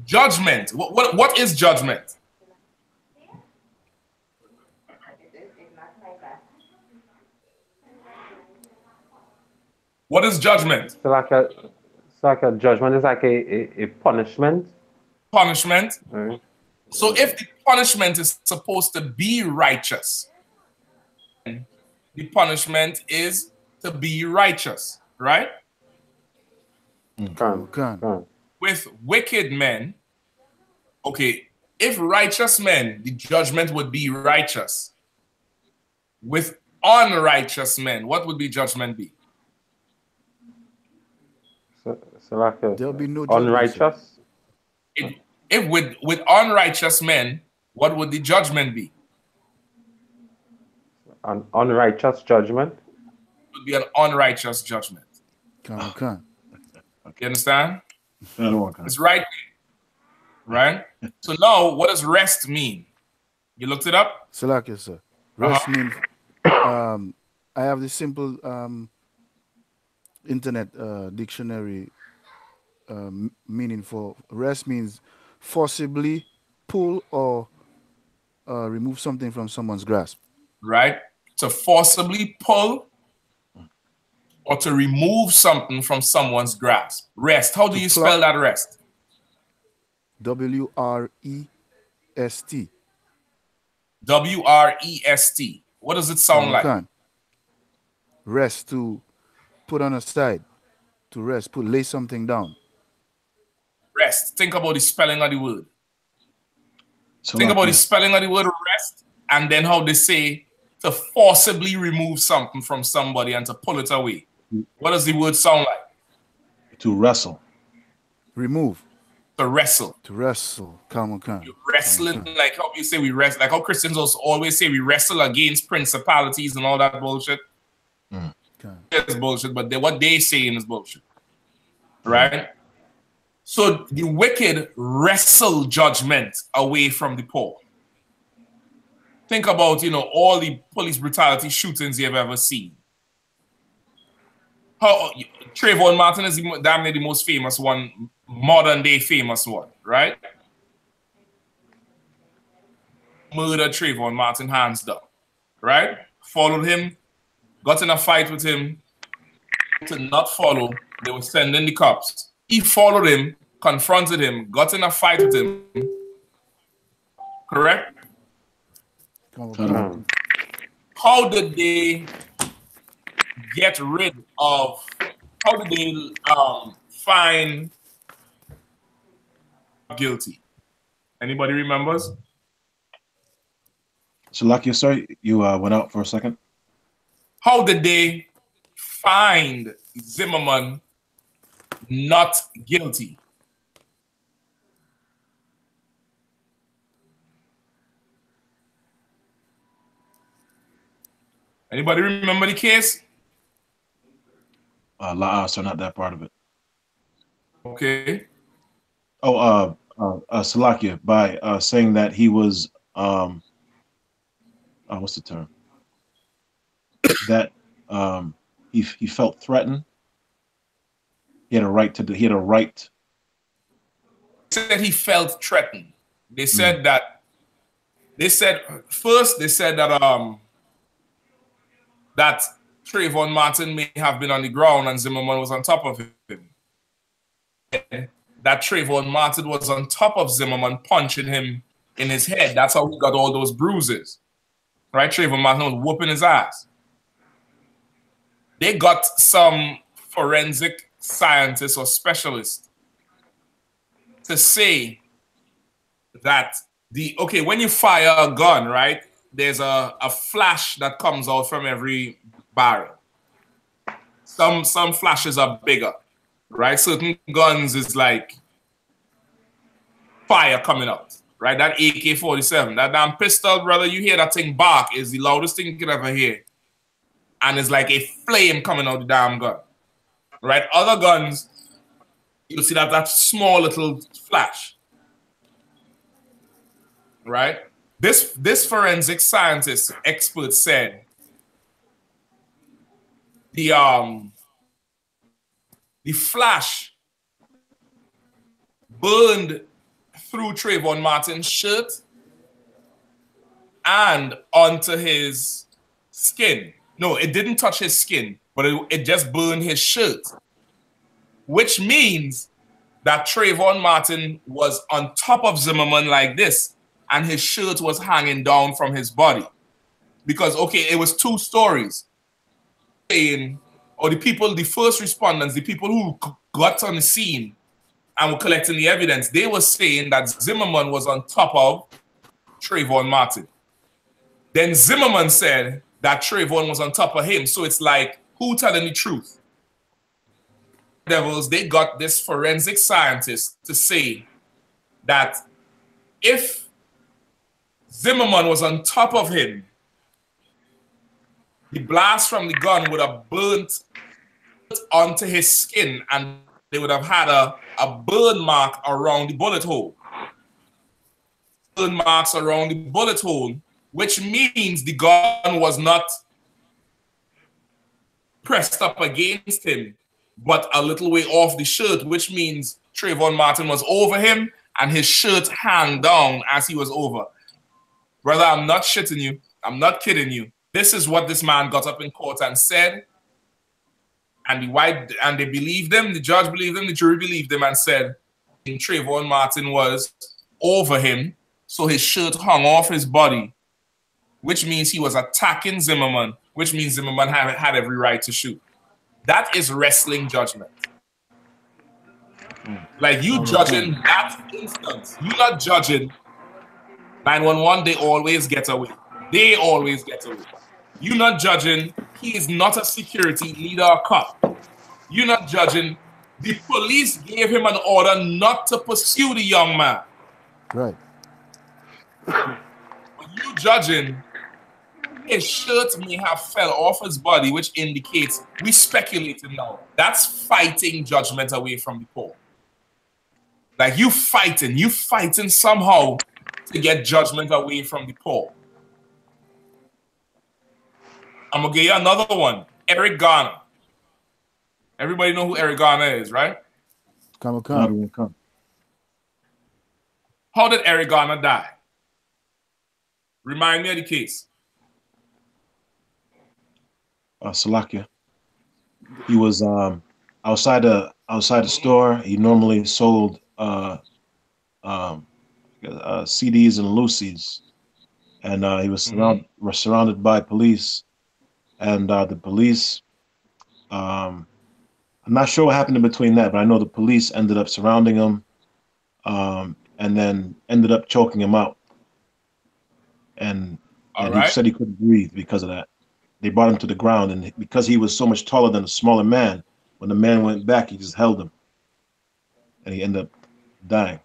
Judgment. What is judgment? What is judgment? So like a judgment is like a punishment. Punishment. Right. So if the punishment is supposed to be righteous, the punishment is to be righteous, right? With wicked men, okay, if righteous men, the judgment would be righteous. With unrighteous men, what would the judgment be? So like There'll be no judgment, unrighteous. If with unrighteous men, what would the judgment be? An unrighteous judgment. It would be an unrighteous judgment. Come. You understand? Okay. It's right there. Right? So now, what does rest mean? You looked it up? Salakia, sir. Rest means, I have the simple internet dictionary meaning for rest means forcibly pull or remove something from someone's grasp. Right? To forcibly pull or to remove something from someone's grasp. Rest. How do you spell that rest? W-R-E-S-T. W-R-E-S-T. What does it sound like? Rest, to put on a side. To rest, lay something down. Rest. Think about the spelling of the word. So think about the spelling of the word rest, and then how they say to forcibly remove something from somebody and to pull it away. What does the word sound like? To wrestle. Remove. To wrestle. To wrestle. Come on. You're wrestling, like how you say we wrestle, like how Christians also always say we wrestle against principalities and all that bullshit. It's bullshit, but what they saying is bullshit. Right? So the wicked wrestle judgment away from the poor. Think about, all the police brutality shootings you've ever seen. How Trayvon Martin is damn near the most famous one, modern day famous one, right? Murdered Trayvon Martin hands down, right? Followed him, got in a fight with him. To not follow, they were sending the cops. He followed him, confronted him, got in a fight with him. Correct? How did they get rid of, how did they find guilty? Anybody remembers? Shalakia, sorry, you went out for a second. How did they find Zimmerman not guilty? Anybody remember the case? So not that part of it. Okay. Oh, Salakia, by saying that he was, what's the term? That he felt threatened. He had a right to. He had a right. Said he felt threatened. They said that. They said first. They said that that Trayvon Martin may have been on the ground and Zimmerman was on top of him. That Trayvon Martin was on top of Zimmerman, punching him in his head. That's how he got all those bruises. Right? Trayvon Martin was whooping his ass. They got some forensic scientists or specialists to say that when you fire a gun, right, there's a flash that comes out from every barrel. Some flashes are bigger, right? Certain guns is like fire coming out, right? That AK-47, that damn pistol, brother, you hear that thing bark, is the loudest thing you could ever hear. And it's like a flame coming out the damn gun, right? Other guns, you'll see that small little flash, right? This forensic scientist expert said the flash burned through Trayvon Martin's shirt and onto his skin. No, it didn't touch his skin, but it just burned his shirt, which means that Trayvon Martin was on top of Zimmerman like this, and his shirt was hanging down from his body. Because, it was two stories. Or the first respondents, the people who got on the scene and were collecting the evidence, they were saying that Zimmerman was on top of Trayvon Martin. Then Zimmerman said that Trayvon was on top of him. So it's like, who telling the truth? Devils, they got this forensic scientist to say that if Zimmerman was on top of him, the blast from the gun would have burnt onto his skin and they would have had a burn mark around the bullet hole. Burn marks around the bullet hole, which means the gun was not pressed up against him, but a little way off the shirt, which means Trayvon Martin was over him and his shirt hung down as he was over. Brother, I'm not shitting you. I'm not kidding you. This is what this man got up in court and said. And they believed him, the judge believed him, the jury believed him and said Trayvon Martin was over him, so his shirt hung off his body, which means he was attacking Zimmerman, which means Zimmerman had every right to shoot. That is wrestling judgment. Like you judging that instance. You not judging 911, they always get away. They always get away. You not judging, he is not a security leader or cop. You're not judging, the police gave him an order not to pursue the young man. Right. But you judging, his shirt may have fell off his body, which indicates, we speculating now, that's fighting judgment away from the poor. Like you fighting somehow to get judgment away from the poor. I'm gonna give you another one. Eric Garner. Everybody know who Eric Garner is, right? Come. How did Eric Garner die? Remind me of the case. Salakia. He was outside the store. He normally sold CDs and Lucy's, and he was surrounded by police. And the police, I'm not sure what happened in between that, but I know the police ended up surrounding him and then ended up choking him out. And he said he couldn't breathe because of that. They brought him to the ground, and because he was so much taller than a smaller man, when the man went back, he just held him. And he ended up dying.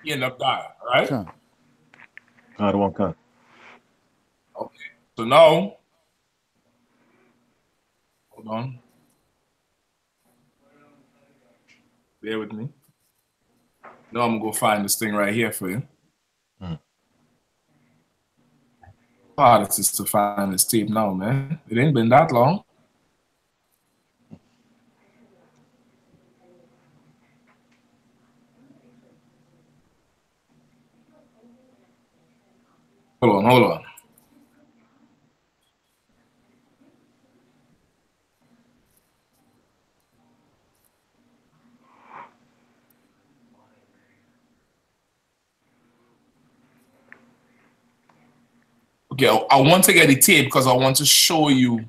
He ended up dying, right? Okay. So now, hold on. Bear with me. Now I'm going to go find this thing right here for you. This is to find this tape now, man. It ain't been that long. Hold on. Okay, I want to get the tape because I want to show you.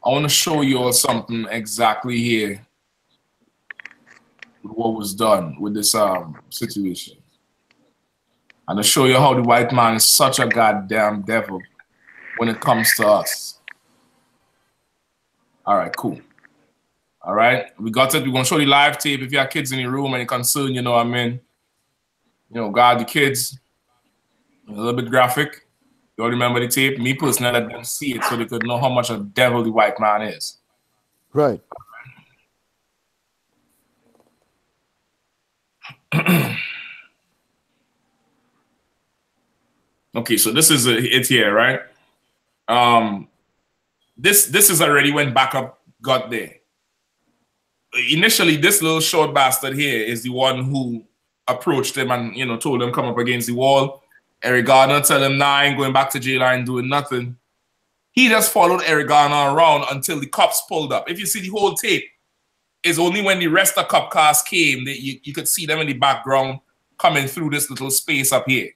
I want to show you all something exactly here. What was done with this situation, and to show you how the white man is such a goddamn devil when it comes to us. All right, cool. All right, we got it. We're gonna show you live tape. If you have kids in your room and you're concerned, you know what I mean. You know, guard the kids. A little bit graphic. You all remember the tape? Me personally, let them see it so they could know how much a devil the white man is. Right. Okay, so this is it here, right? This is already when backup got there. Initially, this little short bastard here is the one who approached him and, you know, told him come up against the wall. Eric Garner tell him, nah, I ain't going back to jail, I ain't doing nothing. He just followed Eric Garner around until the cops pulled up. If you see the whole tape, it's only when the rest of cop cars came that you could see them in the background coming through this little space up here.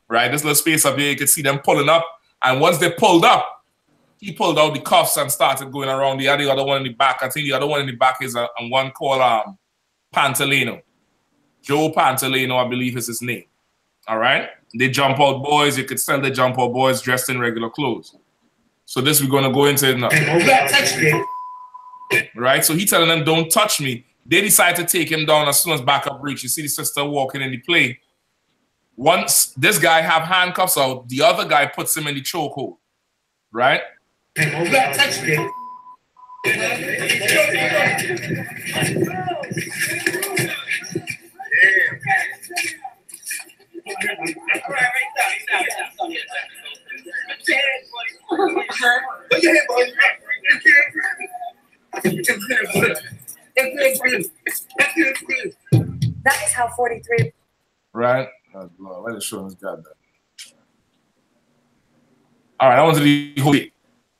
Right? This little space up here, you could see them pulling up. And once they pulled up, he pulled out the cuffs and started going around. The other one in the back, I think the other one in the back is one called Pantaleno. Joe Pantaleno, I believe is his name. All right? They jump out boys. You could tell they jump out boys dressed in regular clothes. So this we're going to go into it now. Right? So he telling them, don't touch me. They decide to take him down as soon as backup breach. You see the sister walking in the play. Once this guy have handcuffs out, the other guy puts him in the chokehold. Right? That is how 43. Right? Oh, Lord, let us show this guy that. All right, I want to the whole.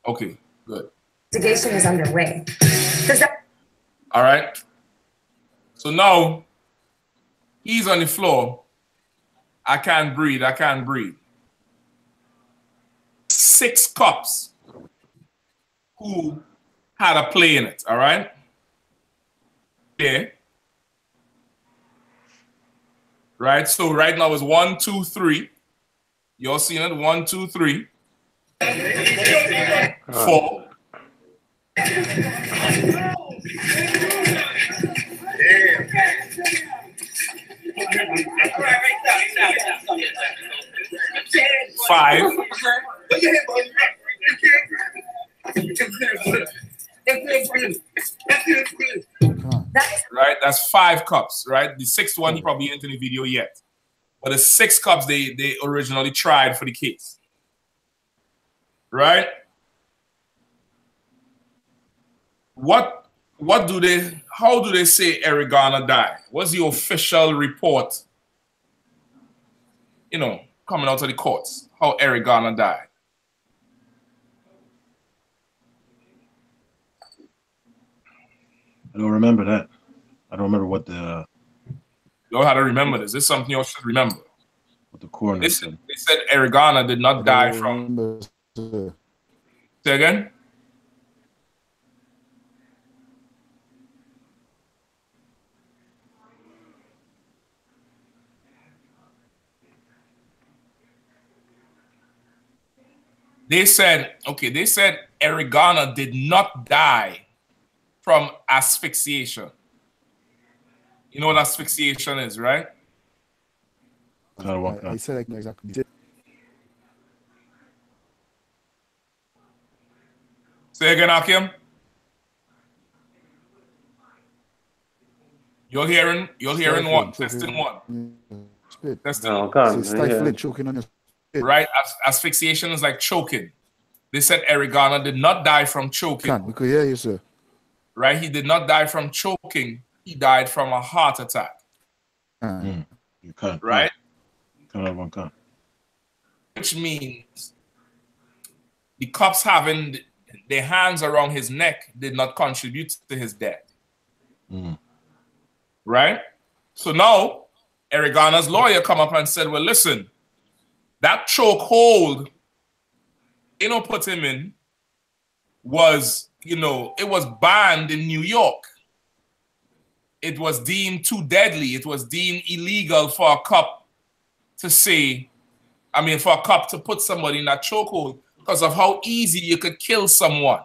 Okay, good. Investigation is underway. All right. So now he's on the floor. I can't breathe. I can't breathe. 6 cops who had a play in it. All right. Yeah. Right. So right now it's 1, 2, 3. You're seeing it. 1, 2, 3. 4. Five. Right, that's 5 cups, right? The 6th one he probably ain't in the video yet. But the 6 cups they originally tried for the case. Right? How do they say Eric Garner died? What's the official report, you know, coming out of the courts? How Eric Garner died? I don't remember that. I don't remember what the... You all had to remember this. This is something you all should remember. What the coroner said. They said Eric Garner did not die from... Say again? They said Eric Garner did not die from asphyxiation. You know what asphyxiation is, right? I said exactly. Say again, Akim. You're hearing what? Testing 1. Testing 1. Stifling, choking on your spit. Right? Asphyxiation is like choking. They said Eric Garner did not die from choking. We could hear you, sir. Right? He did not die from choking. He died from a heart attack. You can't. Right? You can't have one can't. Which means the cops having their hands around his neck did not contribute to his death. Right? So now, Eric Garner's lawyer come up and said, well, listen, that chokehold, you know, put him in was, you know, it was banned in New York. It was deemed too deadly. It was deemed illegal for a cop to say, for a cop to put somebody in that chokehold because of how easy you could kill someone.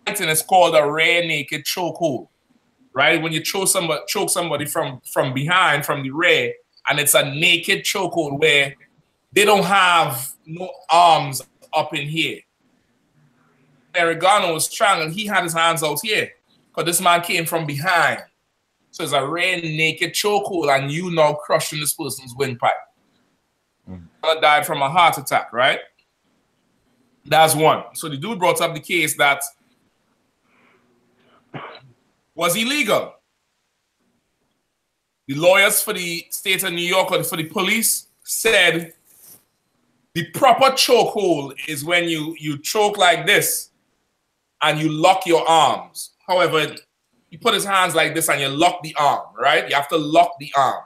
And it's called a rear naked chokehold, right? When you choke somebody from behind, from the rear, and it's a naked chokehold where they don't have no arms up in here. Eric Garner was strangled. He had his hands out here because this man came from behind. So it's a rear naked chokehold, and you now crushing this person's windpipe. Died from a heart attack, right? That's one. So the dude brought up the case that was illegal. The lawyers for the state of New York or for the police said the proper chokehold is when you choke like this and you lock your arms. However, you put his hands like this and you lock the arm, right? You have to lock the arm.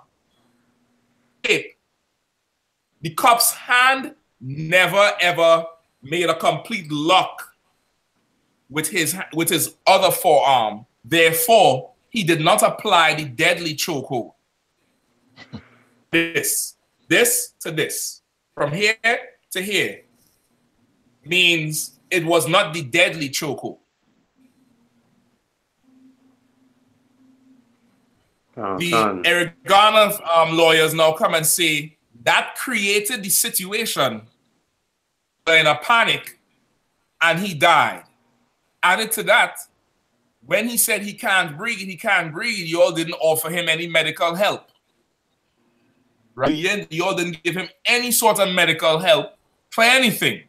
The cop's hand never ever made a complete lock with his other forearm. Therefore, he did not apply the deadly chokehold. This to this, from here to here. means it was not the deadly chokehold. The Eric Garner lawyers now come and say that created the situation in a panic and he died. Added to that, when he said he can't breathe, you all didn't offer him any medical help. Right? You all didn't give him any sort of medical help for anything.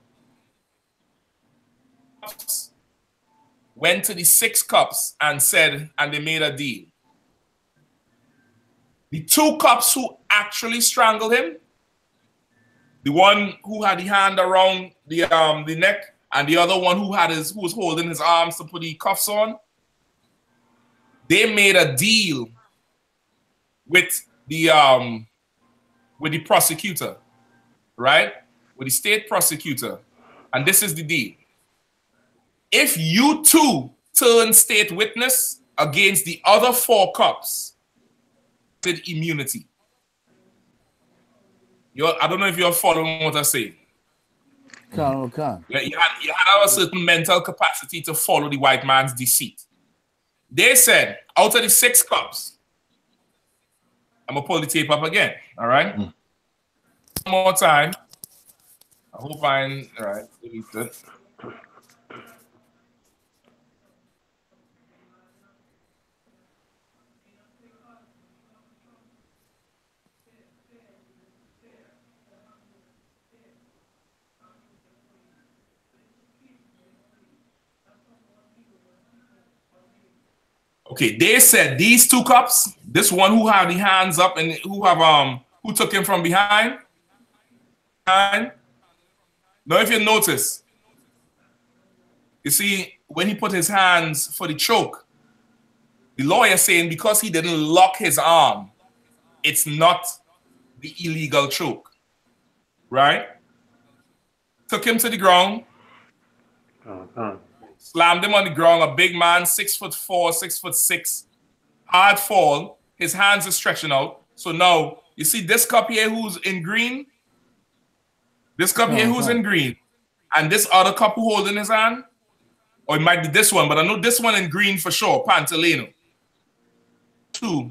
Went to the 6 cops and said, and they made a deal. The 2 cops who actually strangled him, the one who had the hand around the neck, and the other one who was holding his arms to put the cuffs on, they made a deal with the prosecutor, right? With the state prosecutor. And this is the deal. If you 2 turn state witness against the other 4 cops, immunity. I don't know if you're following what I say. Can. You had a certain mental capacity to follow the white man's deceit. They said, out of the 6 cops, I'm going to pull the tape up again, all right? One more time. I hope all right, delete it. Okay, they said these 2 cops, this one who had the hands up and who took him from behind. Now, if you notice, you see, when he put his hands for the choke, the lawyer saying because he didn't lock his arm, it's not the illegal choke, right? Took him to the ground. Slammed him on the ground, a big man, 6'4", 6'6", hard fall. His hands are stretching out. So now, you see this cup here who's in green? This cup here who's in green? And this other cup who holding his hand? Or it might be this one, but I know this one in green for sure, Pantaleno. 2,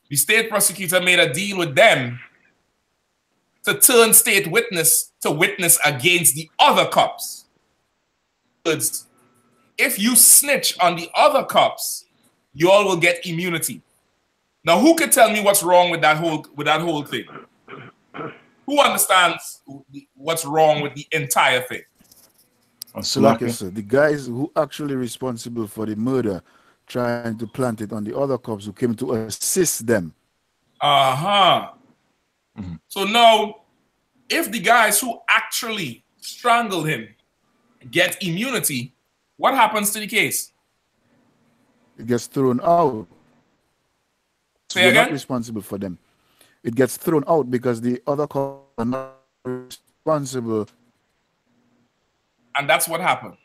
the state prosecutor made a deal with them to turn state witness to witness against the other cops. If you snitch on the other cops, you all will get immunity. Now, who can tell me what's wrong with that whole thing? Who understands what's wrong with the entire thing? So like I said, the guys who actually responsible for the murder trying to plant it on the other cops who came to assist them. So now, if the guys who actually strangled him get immunity, what happens to the case? It gets thrown out. Say We're again? not responsible for them. It gets thrown out because the other cops are not responsible. And that's what happened.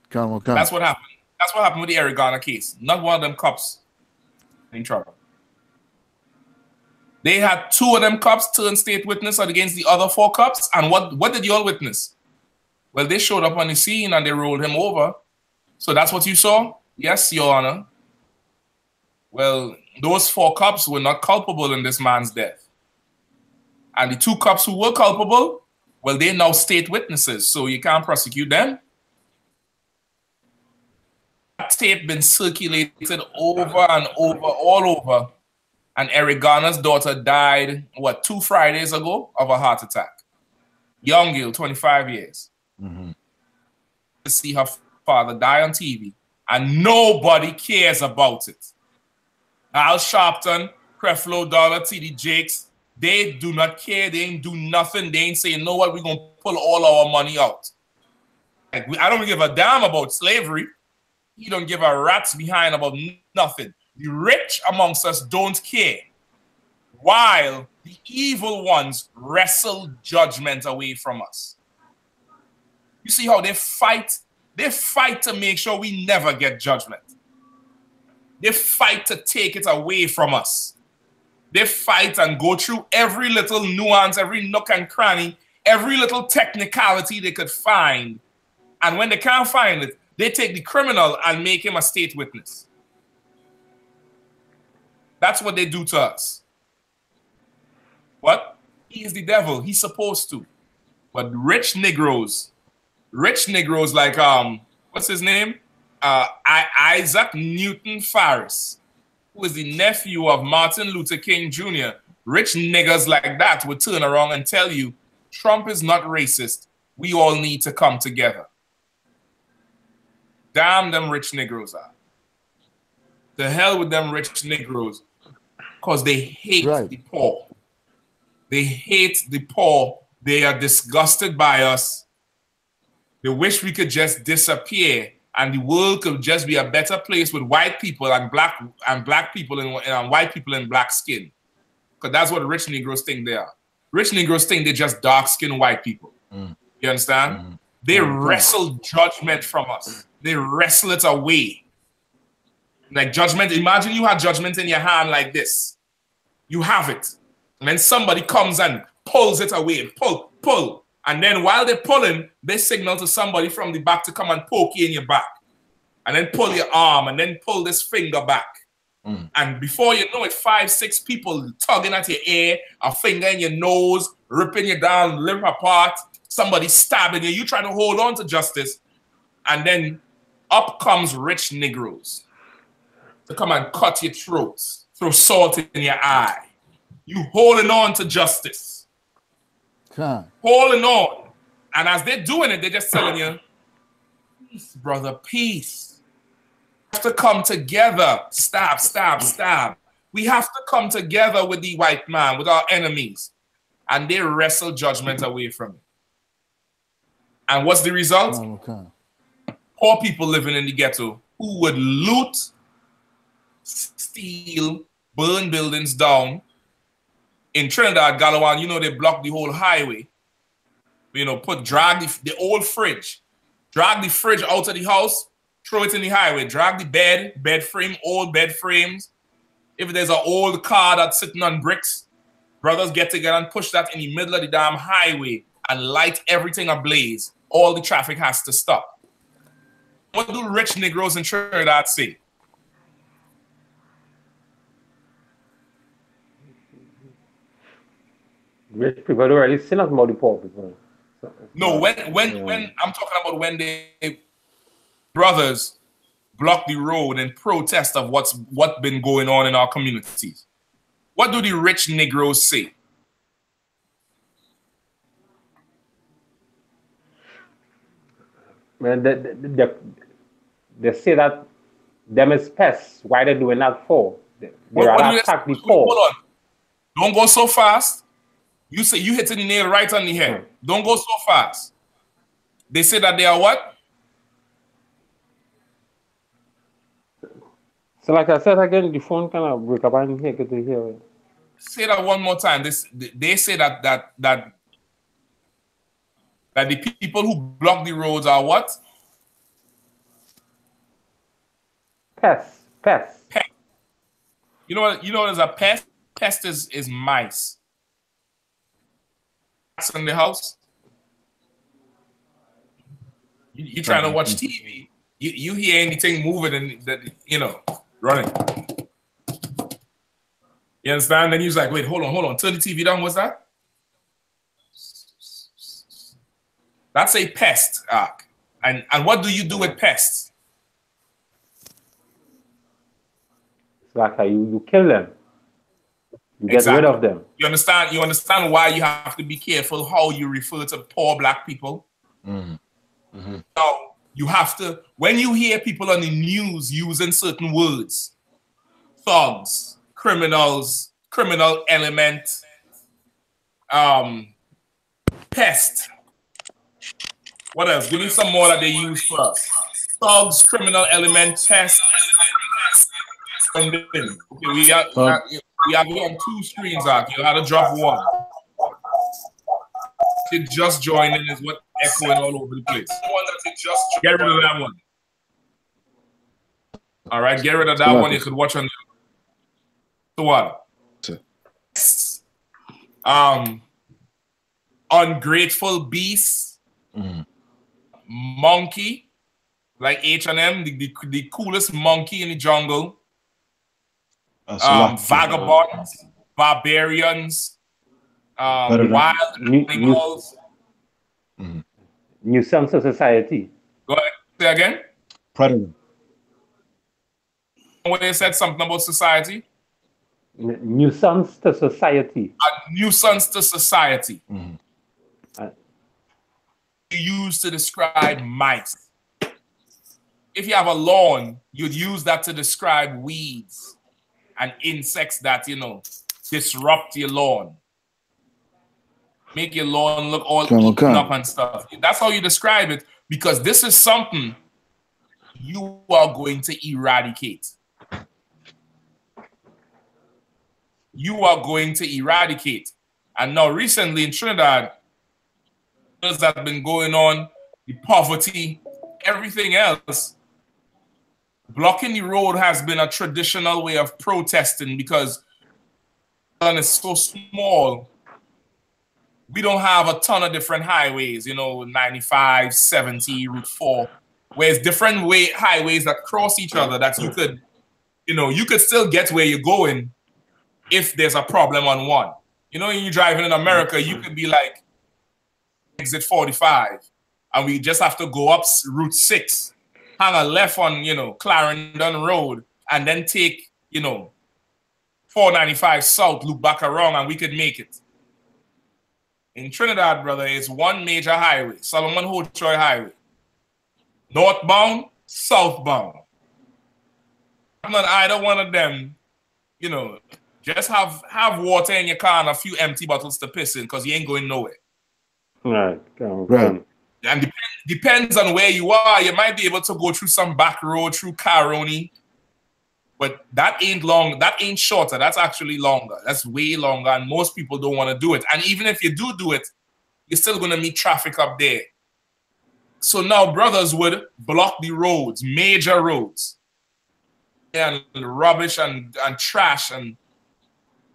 Come. That's what happened. That's what happened with the Eric Garner case. Not one of them cops in trouble. They had 2 of them cops turn state witness against the other 4 cops. And what did you all witness? Well, they showed up on the scene and they rolled him over. So that's what you saw? Yes, Your Honor. Well, those 4 cops were not culpable in this man's death. And the 2 cops who were culpable, well, they're now state witnesses, so you can't prosecute them. That tape been circulated over and over, all over. And Eric Garner's daughter died, 2 Fridays ago of a heart attack. Young girl, 25 years. To see her father die on TV, and nobody cares about it. Al Sharpton, Creflo Dollar, T.D. Jakes, they do not care. They ain't do nothing. They ain't saying, you know what, we're going to pull all our money out. Like, I don't give a damn about slavery. He don't give a rat's behind about nothing. The rich amongst us don't care, while the evil ones wrestle judgment away from us. You see how they fight? They fight to make sure we never get judgment. They fight to take it away from us. They fight and go through every little nuance, every nook and cranny every little technicality they could find. And when they can't find it, they take the criminal and make him a state witness. That's what they do to us. What? He is the devil. He's supposed to. But rich Negroes like, what's his name? Isaac Newton Farris, who is the nephew of Martin Luther King Jr. Rich niggas like that would turn around and tell you, Trump is not racist. We all need to come together. Damn them rich Negroes are. The hell with them rich Negroes, because they hate the poor. They hate the poor. They are disgusted by us. They wish we could just disappear and the world could just be a better place with white people and black people and white people in black skin. Because that's what rich Negroes think they are. Rich Negroes think they're just dark-skinned white people. You understand? They wrestle judgment from us. They wrestle it away. Like judgment, imagine you had judgment in your hand like this. You have it. And then somebody comes and pulls it away. Pull. And then while they're pulling, they signal to somebody from the back to come and poke you in your back. And then pull your arm and then pull this finger back. And before you know it, 5, 6 people tugging at your ear, a finger in your nose, ripping you down, lip apart, somebody stabbing you. You trying to hold on to justice. And then up comes rich Negroes to come and cut your throats, throw salt in your eye. You holding on to justice. Holding on. And as they're doing it, they're just telling you, peace, brother, peace. We have to come together. Stop. We have to come together with the white man, with our enemies. And they wrestle judgment away from it. And what's the result? Poor people living in the ghetto who would loot, steal, burn buildings down. In Trinidad, Galawan, you know, they blocked the whole highway. You know, drag the old fridge. Drag the fridge out of the house, throw it in the highway. Drag the bed frame, old bed frames. If there's an old car that's sitting on bricks, brothers get together and push that in the middle of the damn highway and light everything ablaze. All the traffic has to stop. What do rich Negroes in Trinidad say? Rich people don't really say nothing about the poor people. No, when I'm talking about when they brothers block the road in protest of what's been going on in our communities. What do the rich Negroes say? Man, they say that them is pests. Why they doing that for? They rather attack the poor. Hold on. Don't go so fast. You say you hitting the nail right on the head. Don't go so fast. They say that they are what? So like I said again, the phone kind of break up and here to hear. Say that one more time. They say that the people who block the roads are what? Pests. Pest. You know what is a pest? Pest is mice. In the house, you trying to watch TV, you hear anything moving and that, you know, running. You understand? Then you're like, wait, hold on, turn the TV down. What's that? That's a pest, Ark. And what do you do with pests? It's like you kill them. You get rid of them. You understand? You understand why you have to be careful how you refer to poor black people? Now, you have to, when you hear people on the news using certain words, thugs, criminals, criminal element, pest. What else? Give me some more that they use for us. Thugs, criminal element, pest. Okay, we are on 2 screens, Ark. You had to drop one. It just joining is what echoing all over the place. Get rid of that one. All right, get rid of that one. You could watch on. So what? ungrateful beast, monkey, like H&M, the coolest monkey in the jungle, vagabonds, barbarians, wild animals. Nuisance to society. Go ahead, say again. Predator. When they said something about society. Nuisance to society. A nuisance to society. Used to describe mice. If you have a lawn, you'd use that to describe weeds and insects that, you know, disrupt your lawn. Make your lawn look all eaten up and stuff. That's how you describe it, because this is something you are going to eradicate. You are going to eradicate. And now recently in Trinidad, that have been going on, the poverty, everything else, blocking the road has been a traditional way of protesting because it's so small. We don't have a ton of different highways, you know, 95, 70, Route 4, where it's different highways that cross each other that you could, you know, you could still get where you're going if there's a problem on one. You know, when you're driving in America, you could be like, exit 45, and we just have to go up Route 6, hang a left on, you know, Clarendon Road, and then take, you know, 495 south, loop back around, and we could make it. In Trinidad, brother, it's one major highway, Solomon Hochoy Highway. Northbound, southbound. Not either one of them, you know, just have water in your car and a few empty bottles to piss in, because you ain't going nowhere. Right. And depends on where you are. You might be able to go through some back road, through Caroni, but that ain't long. That ain't shorter. That's actually longer. That's way longer, and most people don't want to do it. And even if you do it, you're still going to meet traffic up there. So now brothers would block the roads, major roads, and rubbish and trash. And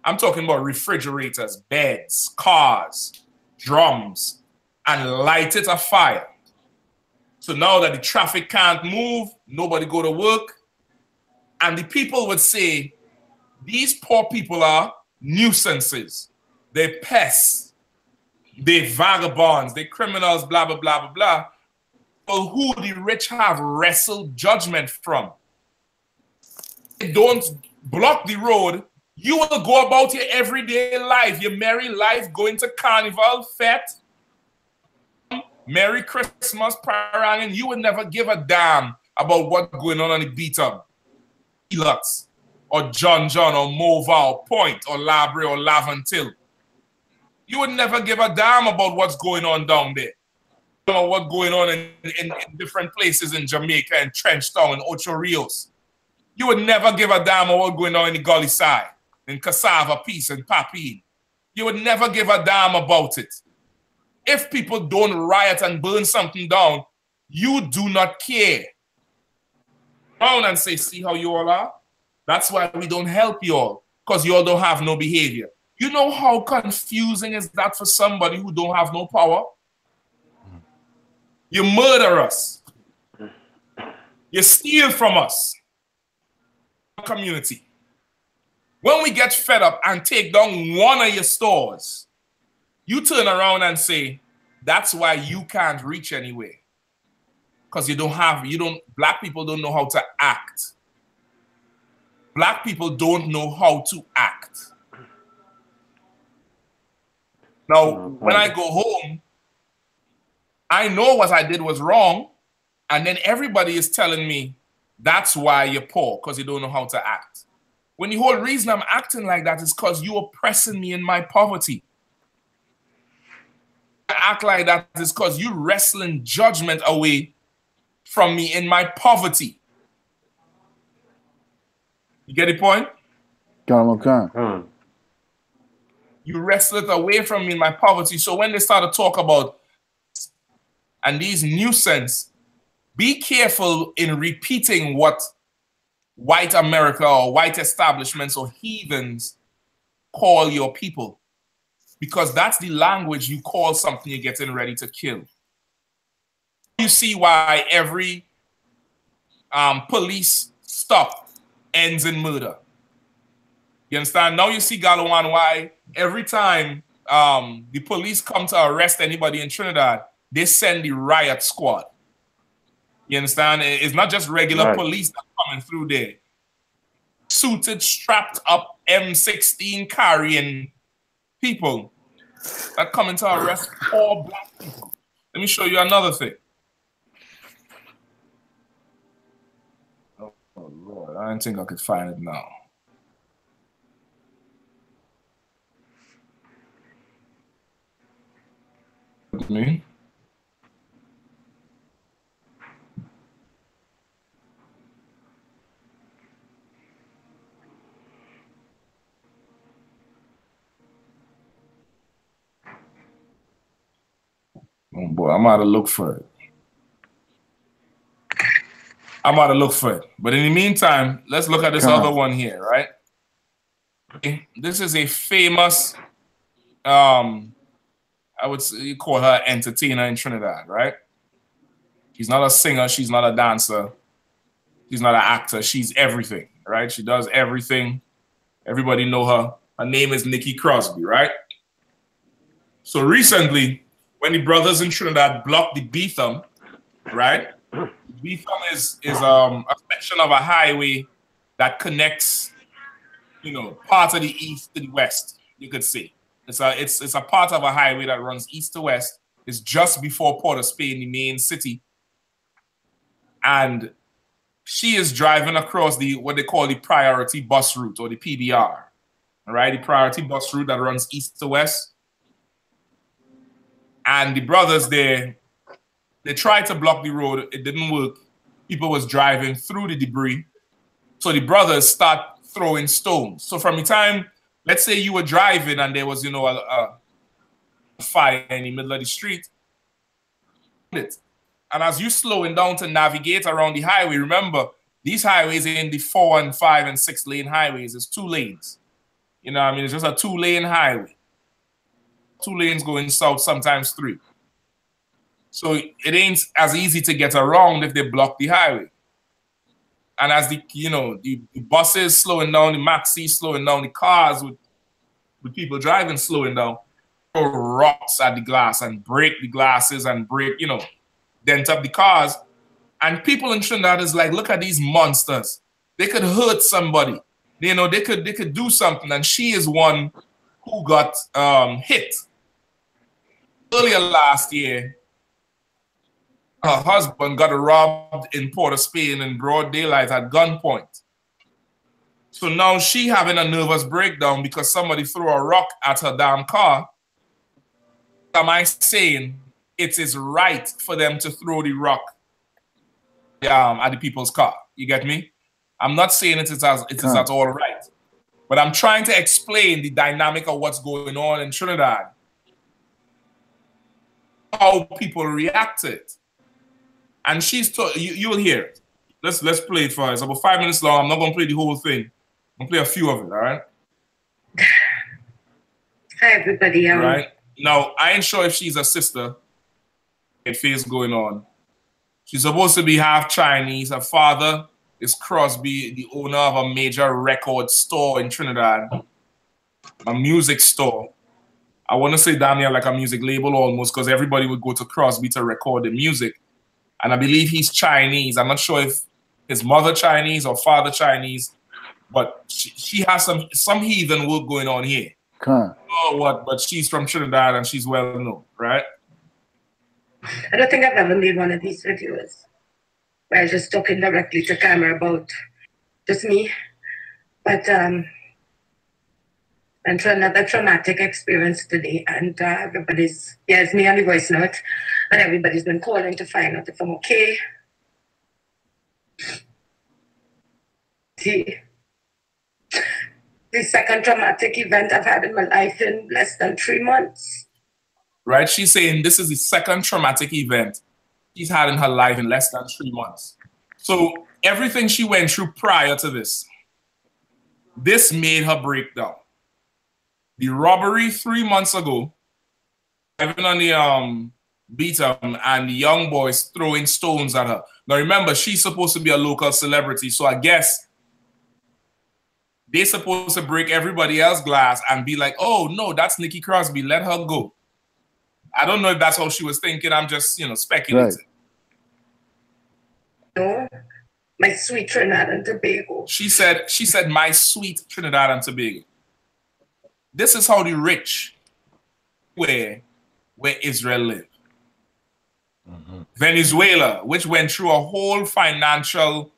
I'm talking about refrigerators, beds, cars, drums, and light it afire. So now that the traffic can't move, nobody go to work, and the people would say, these poor people are nuisances. They're pests. They're vagabonds. They're criminals, blah, blah, blah, blah, blah. For who the rich have wrestled judgment from. They don't block the road. You will go about your everyday life, your merry life, going to carnival, fete, Merry Christmas, parang, and you would never give a damn about what's going on the beat-up. Elux, or John, or Mova, or Point, or Labre, or Lavantil. You would never give a damn about what's going on down there. Or what's going on in different places in Jamaica, in Trenchtown, and Ocho Rios. You would never give a damn about what's going on in the Gully side, in Cassava Peace and Papine. You would never give a damn about it. If people don't riot and burn something down, you do not care. Down and say, see how you all are? That's why we don't help you all, because you all don't have no behavior. You know how confusing is that for somebody who don't have no power? You murder us. You steal from us. Community. When we get fed up and take down one of your stores, you turn around and say, that's why you can't reach anywhere. Because black people don't know how to act. Black people don't know how to act. Now, when I go home, I know what I did was wrong, and then everybody is telling me, that's why you're poor, because you don't know how to act. When the whole reason I'm acting like that is because you're oppressing me in my poverty. I act like that is because you're wrestling judgment away from me in my poverty. You get the point? You wrestle it away from me in my poverty. So when they start to talk about and these nuisance, be careful in repeating what white America or white establishments or heathens call your people. because that's the language you call something you're getting ready to kill. You see why every police stop ends in murder. You understand? Now you see, Galawan, why every time the police come to arrest anybody in Trinidad, they send the riot squad. You understand? It's not just regular police that coming through there. Suited, strapped up M16 carrying people that coming to arrest all black people. Let me show you another thing. Oh Lord, I don't think I could find it now. With me. Oh boy, I'm out to look for it. I'm out to look for it. But in the meantime, let's look at this other one here, right? This is a famous, I would say you call her entertainer in Trinidad, right? She's not a singer. She's not a dancer. She's not an actor. She's everything, right? She does everything. Everybody know her. Her name is Nikki Crosby, right? So recently, when the brothers in Trinidad blocked the Beetham, right? Beetham is a section of a highway that connects, you know, part of the east to the west. You could see it's a part of a highway that runs east to west. It's just before Port of Spain, the main city, and she is driving across what they call the priority bus route, or the PBR, all right? The priority bus route that runs east to west. And the brothers there, they tried to block the road. It didn't work. People was driving through the debris. So the brothers start throwing stones. So from the time, let's say you were driving and there was, you know, a fire in the middle of the street. And as you slowing down to navigate around the highway, remember, these highways are in the 4 and 5 and 6 lane highways. It's 2 lanes. You know what I mean? It's just a 2-lane highway. 2 lanes going south, sometimes 3. So it ain't as easy to get around if they block the highway. And as the buses slowing down, the maxis slowing down, the cars with people driving slowing down, throw rocks at the glass and break the glasses and break, you know, dent up the cars. And people in Trinidad is like, look at these monsters. They could hurt somebody. You know, they could do something. And she is one who got hit. Earlier last year, her husband got robbed in Port of Spain in broad daylight at gunpoint. So now she having a nervous breakdown because somebody threw a rock at her damn car. Am I saying it is right for them to throw the rock at the people's car? You get me? I'm not saying it is at all right. But I'm trying to explain the dynamic of what's going on in Trinidad. How people react to it. And she's you'll hear it. Let's play it for us. It's about 5 minutes long. I'm not gonna play the whole thing. I'm gonna play a few of it, all right? Hi everybody. All right. Now, I ain't sure if she's a sister. It feels going on. She's supposed to be half Chinese. Her father is Crosby, the owner of a major record store in Trinidad, a music store. I want to say damn near like a music label almost, because everybody would go to Crosby to record the music. And I believe he's Chinese. I'm not sure if his mother Chinese or father Chinese, but she has some heathen work going on here. Oh, what? But she's from Trinidad and she's well known, right? I don't think I've ever made one of these videos where I was just talking directly to camera about just me. But and through another traumatic experience today, and everybody's, yeah, it's me on the voice note, and everybody's been calling to find out if I'm okay. See, the second traumatic event I've had in my life in less than 3 months. Right? She's saying this is the second traumatic event she's had in her life in less than 3 months. So everything she went through prior to this made her break down. The robbery 3 months ago, even on the beat and the young boys throwing stones at her. Now remember, she's supposed to be a local celebrity, so I guess they're supposed to break everybody else's glass and be like, oh no, that's Nikki Crosby, let her go. I don't know if that's how she was thinking. I'm just, speculating. No, my sweet Trinidad and Tobago. She said, my sweet Trinidad and Tobago. This is how the rich where Israel live. Venezuela, which went through a whole financial,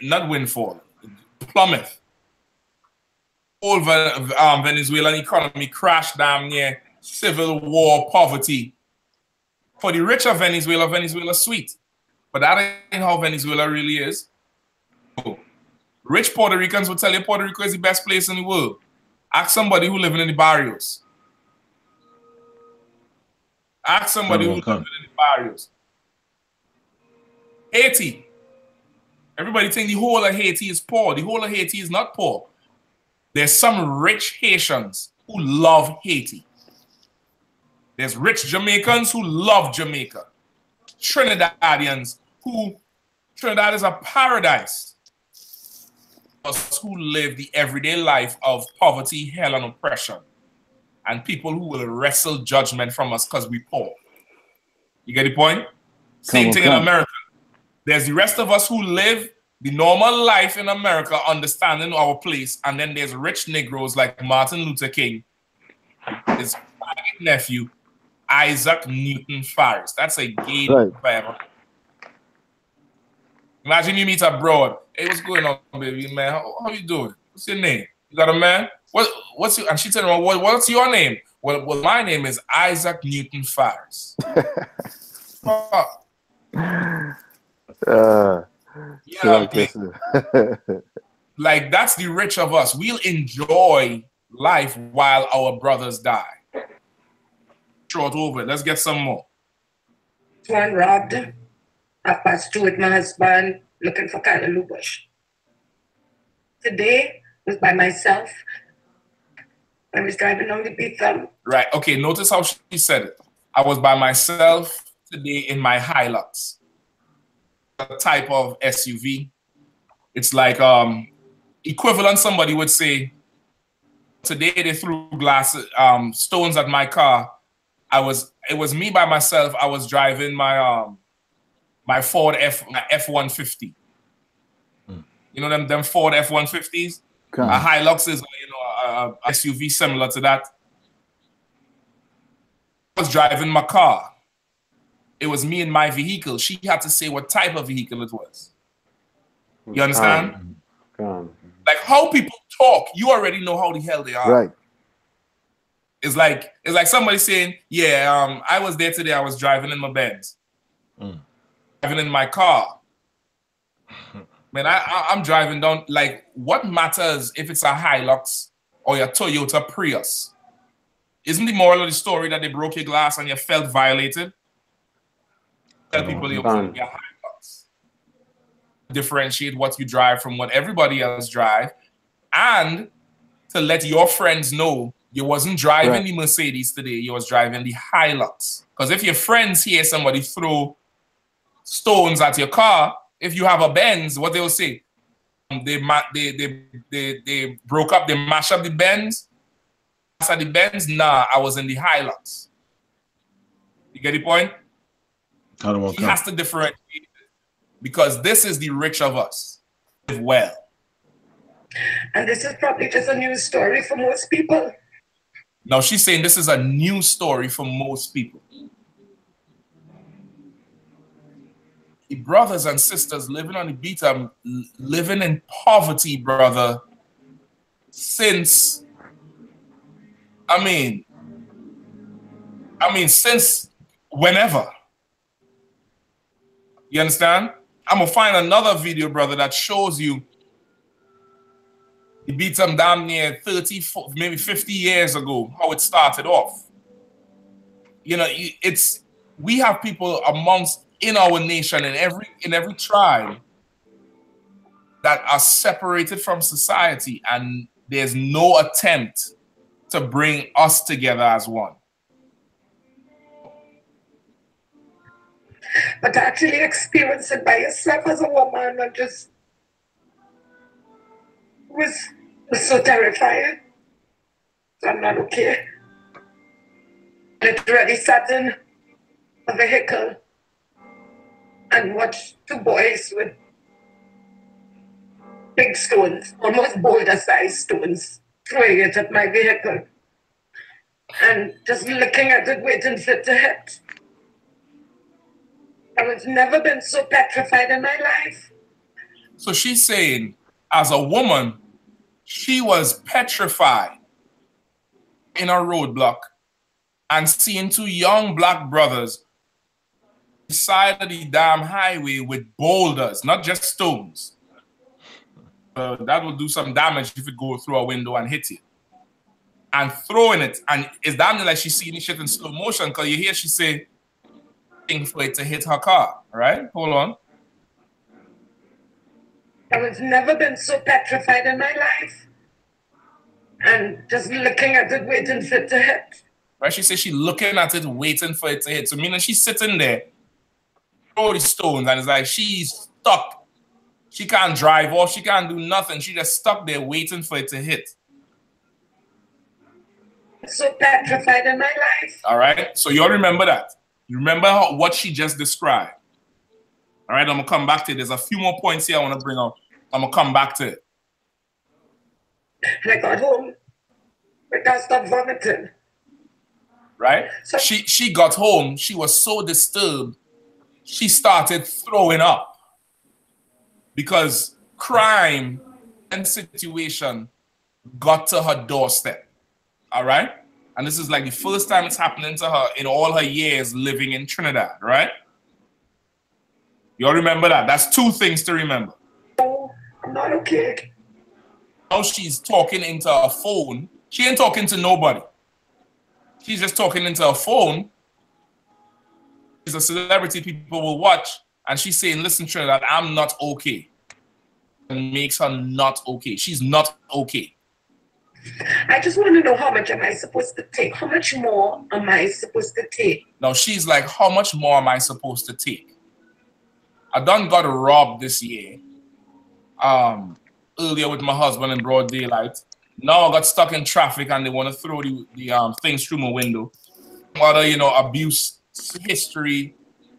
not windfall, plummet. Whole Venezuelan economy crashed damn near civil war, poverty. For the rich of Venezuela, Venezuela's sweet. But that ain't how Venezuela really is. Rich Puerto Ricans will tell you Puerto Rico is the best place in the world. Ask somebody who living in the barrios. Ask somebody who living in the barrios. Haiti. Everybody think the whole of Haiti is poor. The whole of Haiti is not poor. There's some rich Haitians who love Haiti. There's rich Jamaicans who love Jamaica. Trinidadians Trinidad is a paradise. Us who live the everyday life of poverty, hell, and oppression. And people who will wrestle judgment from us because we poor. You get the point? Same thing in America. There's the rest of us who live the normal life in America, understanding our place, and then there's rich Negroes like Martin Luther King, his nephew, Isaac Newton Farris. That's a gay forever. Imagine you meet abroad. Hey, what's going on, baby, man? How you doing? What's your name? You got a man? What's your? And she said, what's your name? Well, my name is Isaac Newton Farris. Like that's the rich of us. We'll enjoy life while our brothers die. Short over. Let's get some more. One robbed. I passed through with my husband looking for Callaloo Bush. Today was by myself. I was driving on the beat. Right. Okay. Notice how she said it. I was by myself today in my Hilux. A type of SUV. It's like equivalent. Somebody would say today they threw stones at my car. It was me by myself. I was driving my my Ford F-150. You know them Ford F-150s. A Hilux is a SUV similar to that. I was driving my car. It was me and my vehicle. She had to say what type of vehicle it was. You understand? Like how people talk, you already know how the hell they are. Right. It's like somebody saying, yeah, I was there today. I was driving in my Benz. Driving in my car. Man, I'm driving down. Like, what matters if it's a Hilux or your Toyota Prius? Isn't the moral of the story that they broke your glass and you felt violated? Tell people you're a Hilux. Differentiate what you drive from what everybody else drive, and to let your friends know you wasn't driving the Mercedes today, you was driving the Hilux. Because if your friends hear somebody throw stones at your car, if you have a Benz, what they'll say, they broke up, they mash up the Benz. At the Benz, nah, I was in the Hilux. You get the point? He has to differentiate it because this is the rich of us. Live well. And this is probably just a news story for most people. Now she's saying this is a new story for most people. The brothers and sisters living on the beat, living in poverty, brother, since, since whenever. You understand? I'm going to find another video, brother, that shows you the beat down near 30, maybe 50 years ago, how it started off. You know, we have people in our nation, in every tribe, that are separated from society, and there's no attempt to bring us together as one. But to actually experience it by yourself as a woman, I just was so terrified. So I'm not okay. Literally sat in a vehicle and watched two boys with big stones, almost boulder-sized stones, throwing it at my vehicle. And just looking at it, waiting for it to hit. I've never been so petrified in my life. So she's saying, as a woman, she was petrified in a roadblock and seeing two young black brothers side of the damn highway with boulders, not just stones. That will do some damage if it goes through a window and hit you. And throwing it, and it's damn near like she's seeing this shit in slow motion, because you hear she say, for it to hit her car, right? Hold on. I've never been so petrified in my life. And just looking at it, waiting for it to hit. Right? She says she's looking at it, waiting for it to hit. So meaning she's sitting there, throw the stones, and it's like she's stuck. She can't drive off, she can't do nothing. She just stuck there waiting for it to hit. So petrified in my life. All right? So you'll remember that. You remember what she just described. All right, I'm going to come back to it. There's a few more points here I want to bring up. I'm going to come back to it. And I got home, but I stopped vomiting. Right? So she got home. She was so disturbed, she started throwing up. Because crime and situation got to her doorstep. All right? And this is like the first time it's happening to her in all her years living in Trinidad, right? You all remember that? That's two things to remember. Oh, I'm not okay. Now she's talking into her phone. She ain't talking to nobody. She's just talking into her phone. She's a celebrity people will watch. And she's saying, listen, Trinidad, I'm not okay. And makes her not okay. She's not okay. I just want to know, how much am I supposed to take? How much more am I supposed to take? Now she's like, how much more am I supposed to take? I done got robbed this year. Earlier with my husband in broad daylight. Now I got stuck in traffic and they want to throw the things through my window. Other, you know, abuse history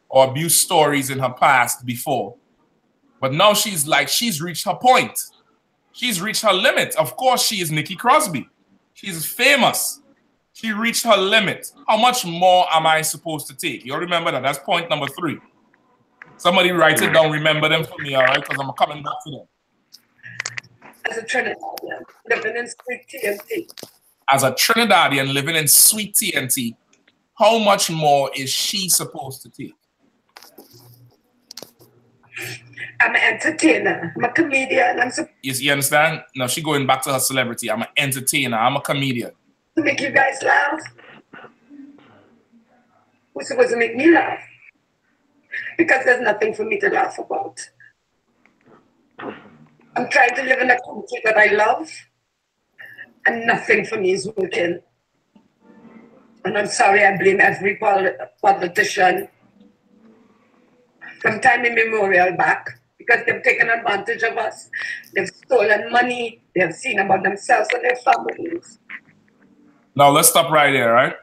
or abuse stories in her past before. But now she's like, she's reached her point. She's reached her limit. Of course, she is Nikki Crosby. She's famous. She reached her limit. How much more am I supposed to take? You remember that? That's point number 3. Somebody write it down. Remember them for me, all right? Because I'm coming back to them. As a Trinidadian living in sweet TNT. As a Trinidadian living in sweet TNT, how much more is she supposed to take? I'm an entertainer. I'm a comedian. You understand? No, she going back to her celebrity. I'm an entertainer. I'm a comedian. To make you guys laugh. Who's supposed to make me laugh? Because there's nothing for me to laugh about. I'm trying to live in a country that I love, and nothing for me is working. And I'm sorry, I blame every politician from time immemorial back, because they've taken advantage of us. They've stolen money. They've seen about themselves and their families. Now, let's stop right there, right?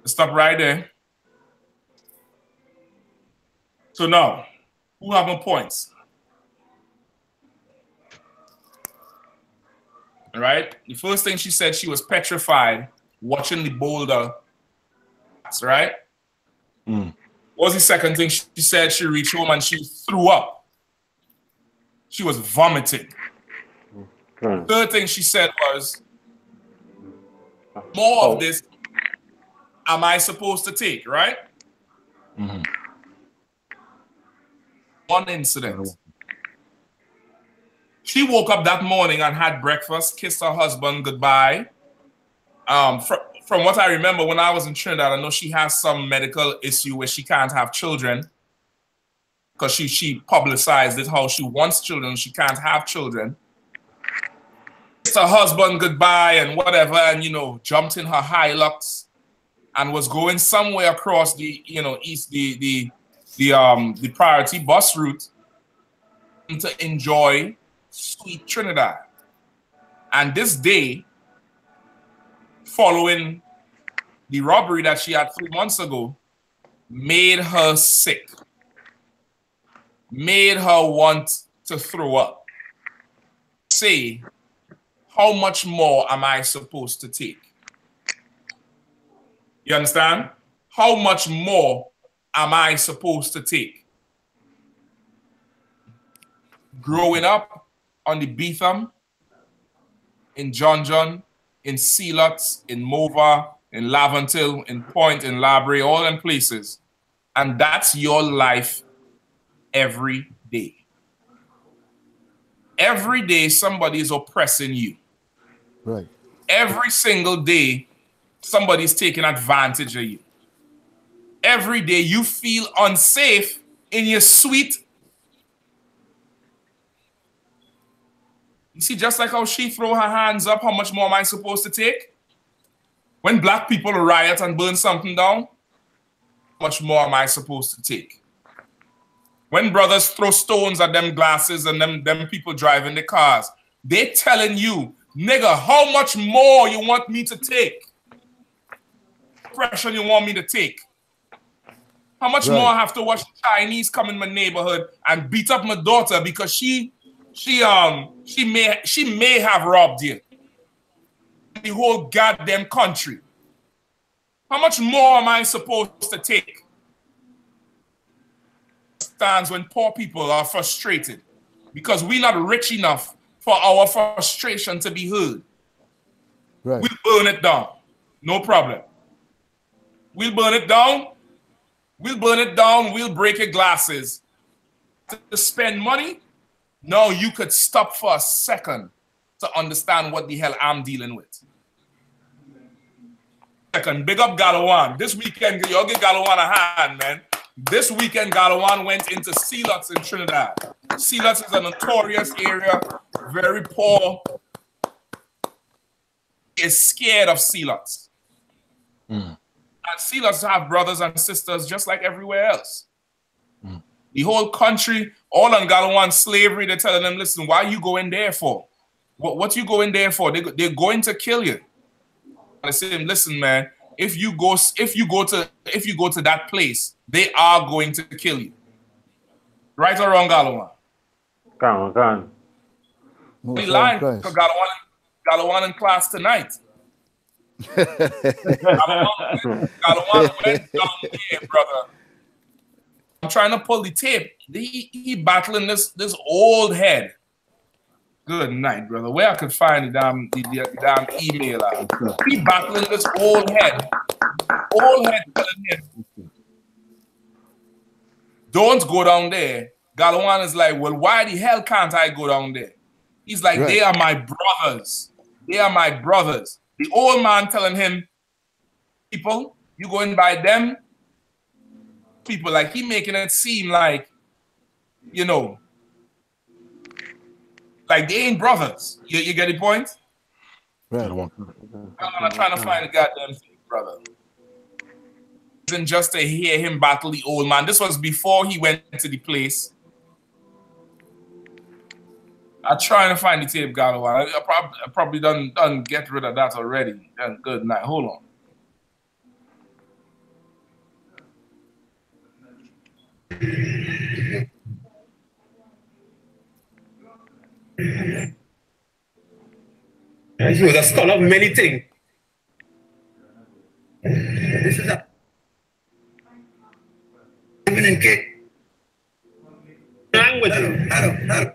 Let's stop right there. So now, who have more points? All right? The first thing she said, she was petrified watching the boulder. Right? Mm. What was the second thing? She said she reached home and she threw up. She was vomiting. Third thing she said was, more of this am I supposed to take, right? Mm-hmm. One incident. She woke up that morning and had breakfast, kissed her husband goodbye. From what I remember when I was in Trinidad, I know she has some medical issue where she can't have children because she publicized it, how she wants children, she can't have children. kissed her husband goodbye and whatever, and, you know, jumped in her Hilux and was going somewhere across the, you know, the priority bus route to enjoy sweet Trinidad. And this day, following the robbery that she had 3 months ago, made her sick, made her want to throw up. Say, how much more am I supposed to take? You understand? How much more am I supposed to take? Growing up on the Beetham, in John, in Sealots, in Mova, in Lavantil, in Point, in Labre, all them places. And that's your life every day. Every day somebody is oppressing you. Right. Every single day somebody's taking advantage of you. Every day you feel unsafe in your sweet. You see, just like how she throw her hands up, how much more am I supposed to take? When black people riot and burn something down, how much more am I supposed to take? When brothers throw stones at them glasses and them people driving the cars, they telling you, nigga, how much more you want me to take? Pressure you want me to take? How much more I have to watch Chinese come in my neighborhood and beat up my daughter because she may have robbed you? The whole goddamn country. How much more am I supposed to take? Stands when poor people are frustrated because we're not rich enough for our frustration to be heard. Right. We'll burn it down. No problem. We'll burn it down. We'll burn it down. We'll break your glasses. To spend money? No, you could stop for a second to understand what the hell I'm dealing with. Second, big up Galawan. This weekend, y'all give Galawan a hand, man. This weekend, Galawan went into Sealots in Trinidad. Sealots is a notorious area, very poor. He is scared of Sealots. And Sealots have brothers and sisters just like everywhere else. The whole country, all on Galawan slavery, they're telling them, listen, why are you going there for? What you going there for? They're going to kill you. I say, listen, man, if you go to that place, they are going to kill you. Right or wrong, Galawan? Gone. We lying because Galawan in class tonight. Galawan went down there, brother. I'm trying to pull the tape. He battling this old head. Good night, brother. Where I could find the damn email out. He battling this old head. Old head telling him, don't go down there. Galawan is like, well, why the hell can't I go down there? He's like, they are my brothers. They are my brothers. The old man telling him, people, you going by them? People, like he making it seem like, you know, like they ain't brothers. You get the point? Right. I'm not trying to find a goddamn thing, brother. It wasn't just to hear him battle the old man. This was before he went to the place. I'm trying to find the tape, Galawan. I probably done get rid of that already. Good night. Hold on. He was a scholar of many things. This is a language.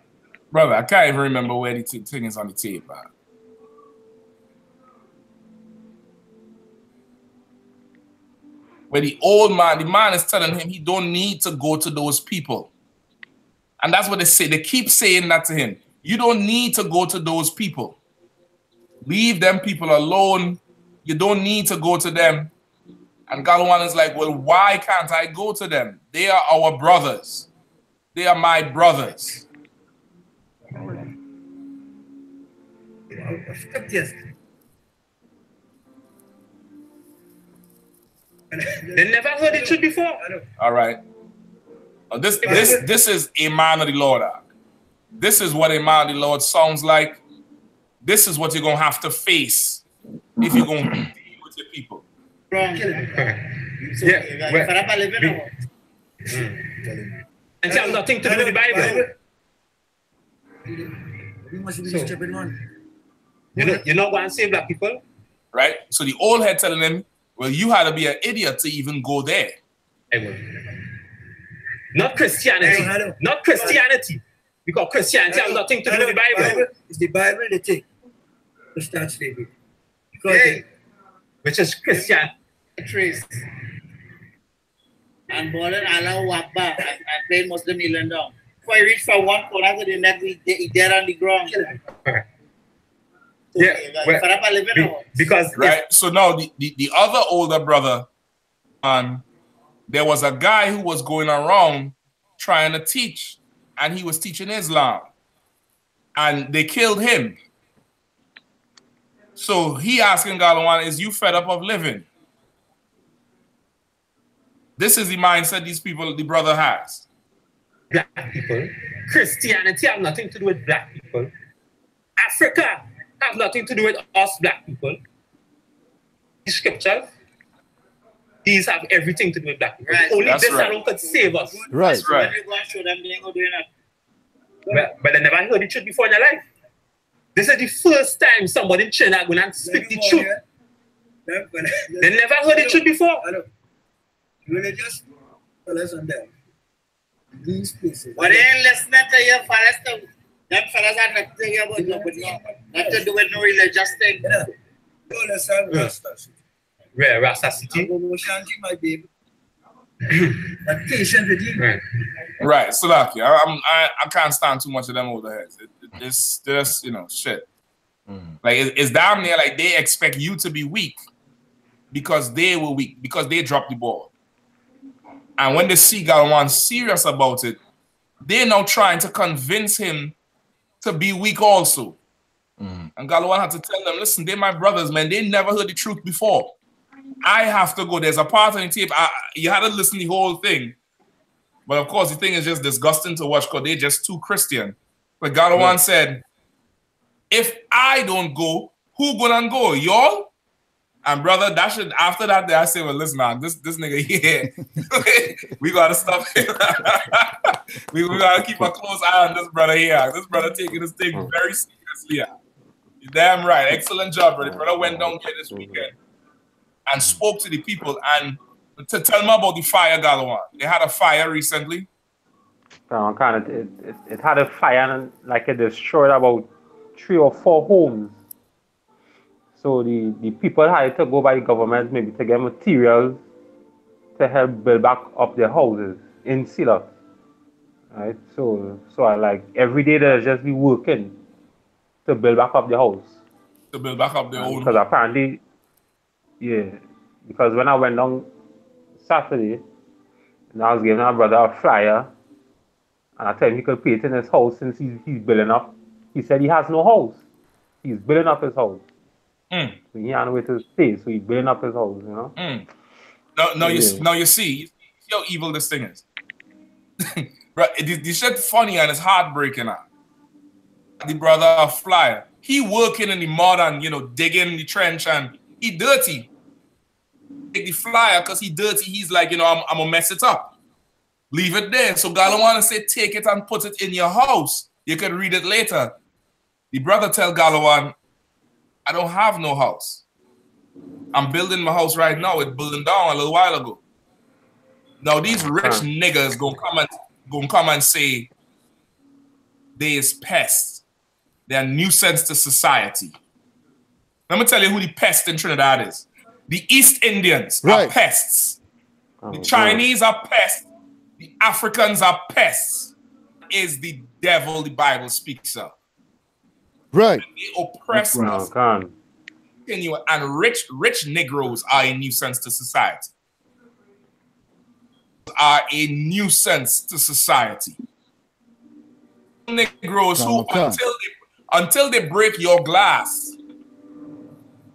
Brother, I can't even remember where the thing is on the tape. Where the man is telling him he don't need to go to those people. And that's what they say. They keep saying that to him. You don't need to go to those people. Leave them people alone. You don't need to go to them. And Galawan is like, well, why can't I go to them? They are our brothers. They are my brothers. Yes. They never heard the truth before. All right. This is a man of the Lord. This is what a man of the Lord sounds like. This is what you're gonna have to face if you're gonna deal with your people. And have nothing to do with the Bible. You're not going to save black people, right? So the old head telling them, well, you had to be an idiot to even go there. Not Christianity. Not Christianity. Because Christianity has nothing to do with the Bible. It's the Bible they take to start slavery. Which is Christian. Trace. And border Allah Wakba and play Muslim kneeling down. If I reach from one corner to the next, he dead on the ground. Yeah, because right. So now the other older brother, there was a guy who was going around trying to teach, and he was teaching Islam, and they killed him. So he asking Galawan, "Is you fed up of living?" This is the mindset these people, the brother has. Black people, Christianity have nothing to do with black people. Africa have nothing to do with us black people. The scriptures, these have everything to do with black people. Right. Only That's this right. alone could save us. Right. That's right. But they never heard the truth before in their life. This is the first time somebody in Trinidad going and speak the truth. They never heard the truth before. Religious fellas on them. These places. But they ain't listening to your fellas. Them fellas are not thinking about not to do with no religious thing. Yeah. Don't listen to Rasta City. Where Rasta City? Shanti, my baby. But patient with you. Right. So like, I can't stand too much of them older heads. It's just, you know, shit. Like it's damn near like they expect you to be weak because they were weak, because they dropped the ball. And when they see Galawan serious about it, they're now trying to convince him to be weak also. And Galawan had to tell them, listen, they're my brothers, man. They never heard the truth before. I have to go. There's a part on the tape. You had to listen to the whole thing. But of course, the thing is just disgusting to watch because they're just too Christian. But Galawan said, if I don't go, who gonna go? Y'all? And brother, that should, after that, I say, well, listen, man, this nigga here, we gotta stop him. we gotta keep a close eye on this brother here. This brother taking this thing very seriously. You're damn right. Excellent job, brother. Brother went down here this weekend and spoke to the people and to tell them about the fire, Galawan. They had a fire recently. It had a fire and like it destroyed about 3 or 4 homes. So the people had to go by the government maybe to get materials to help build back up their houses in Silas. Right? So I like every day they'll just be working to build back up the house. To build back up their own. Because apparently, yeah, because when I went down Saturday and I was giving my brother a flyer and I told him he could pay it in his house since he's building up. He said he has no house. He's building up his house. So he had nowhere to stay, so he's building up his house, you know? Now you see how evil this thing is. Right, this shit funny and it's heartbreaking now. The brother a flyer. He working in the mud and, you know, digging the trench and he dirty. Take the flyer because he dirty. He's like, you know, I'm going to mess it up. Leave it there. So Galawan to say, take it and put it in your house. You can read it later. The brother tell Galawan, I don't have no house. I'm building my house right now. It's building down a little while ago. Now these rich niggas gonna come and say they is pests. They're a nuisance to society. Let me tell you who the pest in Trinidad is. The East Indians are pests. The Chinese are pests. The Africans are pests. Is the devil the Bible speaks of. Right. And they oppress us. And rich Negroes are a nuisance to society. Are a nuisance to society. Negroes who until they break your glass,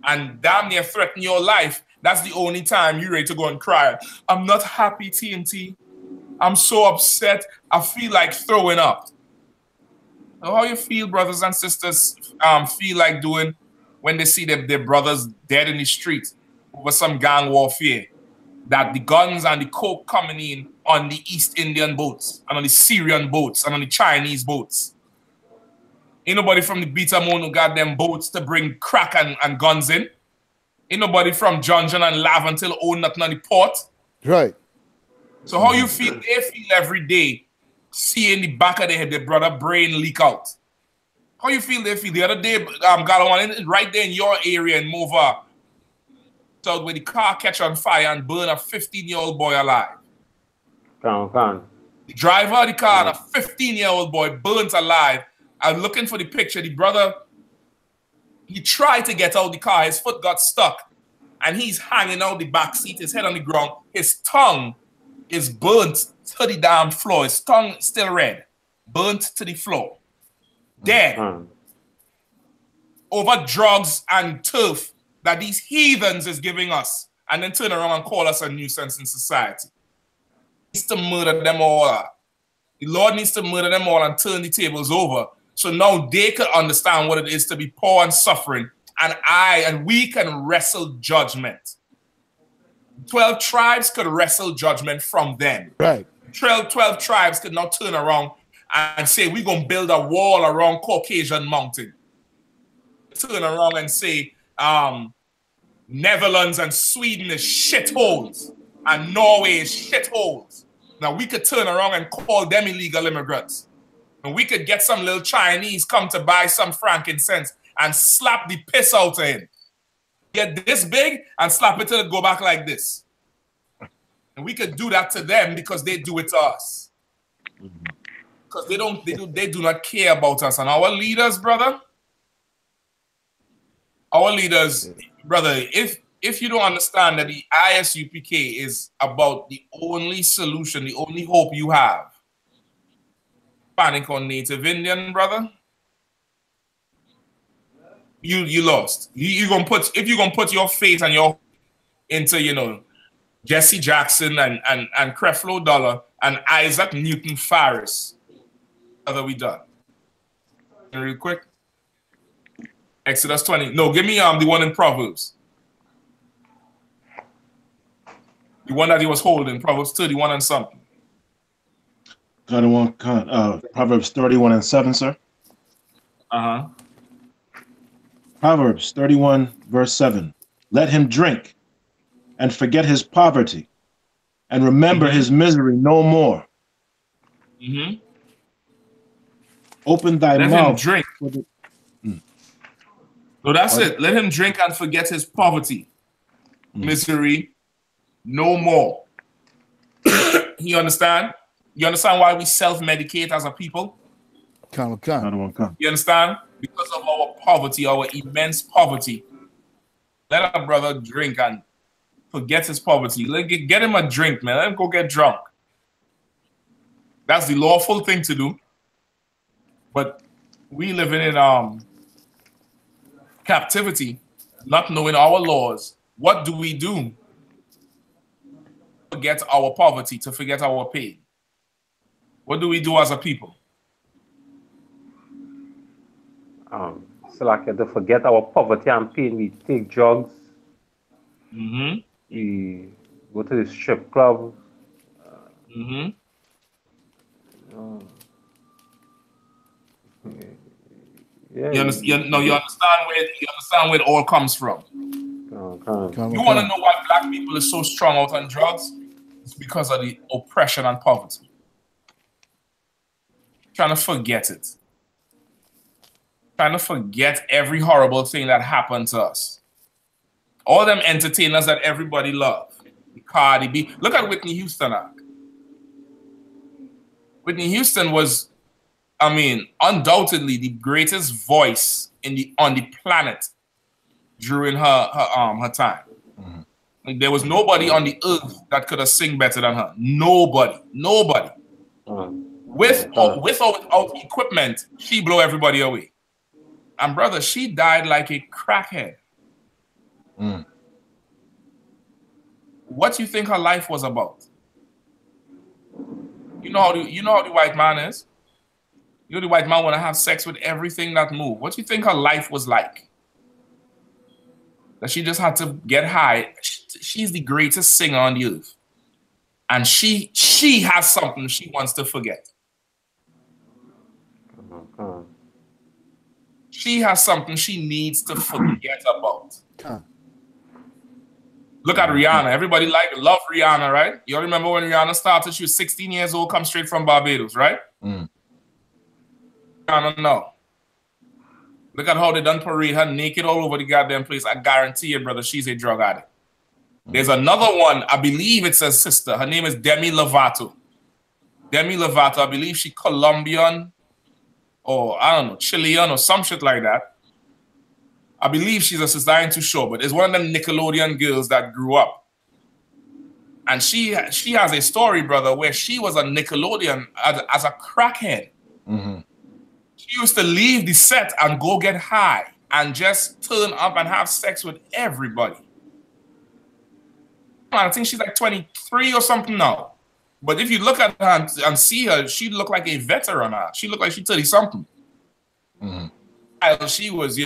and damn near threaten your life, that's the only time you're ready to go and cry. I'm not happy, TNT. I'm so upset. I feel like throwing up. So how you feel, brothers and sisters, feel like doing when they see their brothers dead in the street over some gang warfare? That the guns and the coke coming in on the East Indian boats and on the Syrian boats and on the Chinese boats. Ain't nobody from the Beta Moon who got them boats to bring crack and guns in. Ain't nobody from John and Laventille own nothing on the port. Right. So how you feel? They feel every day seeing the back of their head, their brother brain leak out. How you feel they feel? The other day, got one right there in your area in Mova, so where the car catch on fire and burn a 15-year-old boy alive. The driver of the car and a 15-year-old boy burnt alive. I'm looking for the picture. The brother, he tried to get out the car. His foot got stuck. And he's hanging out the back seat, his head on the ground. His tongue is burnt to the damn floor. His tongue still red. Burnt to the floor. Dead. Over drugs and turf that these heathens is giving us. And then turn around and call us a nuisance in society. He needs to murder them all. The Lord needs to murder them all and turn the tables over. So now they could understand what it is to be poor and suffering. And we can wrestle judgment. 12 tribes could wrestle judgment from them. Right. 12 tribes could now turn around and say, we're going to build a wall around Caucasian Mountain. Turn around and say, Netherlands and Sweden is shitholes. And Norway is shitholes. Now we could turn around and call them illegal immigrants. And we could get some little Chinese come to buy some frankincense and slap the piss out of him. Get this big and slap it till it go back like this. And we could do that to them because they do it to us. Because they do not care about us. And our leaders, brother, if you don't understand that the ISUPK is about the only solution, the only hope you have, panic on Native Indian, brother, you lost. If you're gonna put your faith and your into Jesse Jackson and Creflo Dollar and Isaac Newton Farris, brother, we done. Real quick, Exodus 20. No, give me the one in Proverbs. The one that he was holding, Proverbs 31 and something. 31, Proverbs 31 and 7, sir. Proverbs 31, verse 7. Let him drink and forget his poverty and remember his misery no more. Open thy mouth. Let him drink. So that's it. Let him drink and forget his poverty, misery no more. You understand? You understand why we self-medicate as a people? You understand? Because of our poverty, our immense poverty. Let our brother drink and forget his poverty. Get him a drink, man. Let him go get drunk. That's the lawful thing to do. But we living in captivity, not knowing our laws. What do we do? Forget our poverty, to forget our pain. What do we do as a people? So like to forget our poverty and pain, we take drugs. We go to the strip club. Yeah, you understand where it all comes from. You want to know why black people are so strong out on drugs? It's because of the oppression and poverty. Trying to forget it. Trying to forget every horrible thing that happened to us. All them entertainers that everybody loves. Cardi B. Look at Whitney Houston. Whitney Houston was, undoubtedly the greatest voice on the planet during her time. Like, there was nobody on the earth that could have sing better than her. Nobody. With or without equipment, she blew everybody away. And brother, she died like a crackhead. Mm. What do you think her life was about? You know how the white man is? You know the white man want to have sex with everything that move. What do you think her life was like? That she just had to get high. She's the greatest singer on the earth. And she has something she wants to forget. She has something she needs to forget about. Look at Rihanna. Everybody love Rihanna, right? You all remember when Rihanna started? She was 16 years old, come straight from Barbados, right? Mm. Rihanna, no. Look at how they done parade her naked all over the goddamn place. I guarantee you, brother, she's a drug addict. There's another one, I believe it's a sister. Her name is Demi Lovato. Demi Lovato, I believe she's Colombian or, I don't know, Chilean or some shit like that. I believe she's a sister, I ain't too sure, but it's one of them Nickelodeon girls that grew up. And she has a story, brother, where she was a Nickelodeon as a crackhead. Mm-hmm. She used to leave the set and go get high and just turn up and have sex with everybody. I think she's like 23 or something now. But if you look at her and see her, she look like a veteran. She look like she's 30-something. Mm-hmm. She was,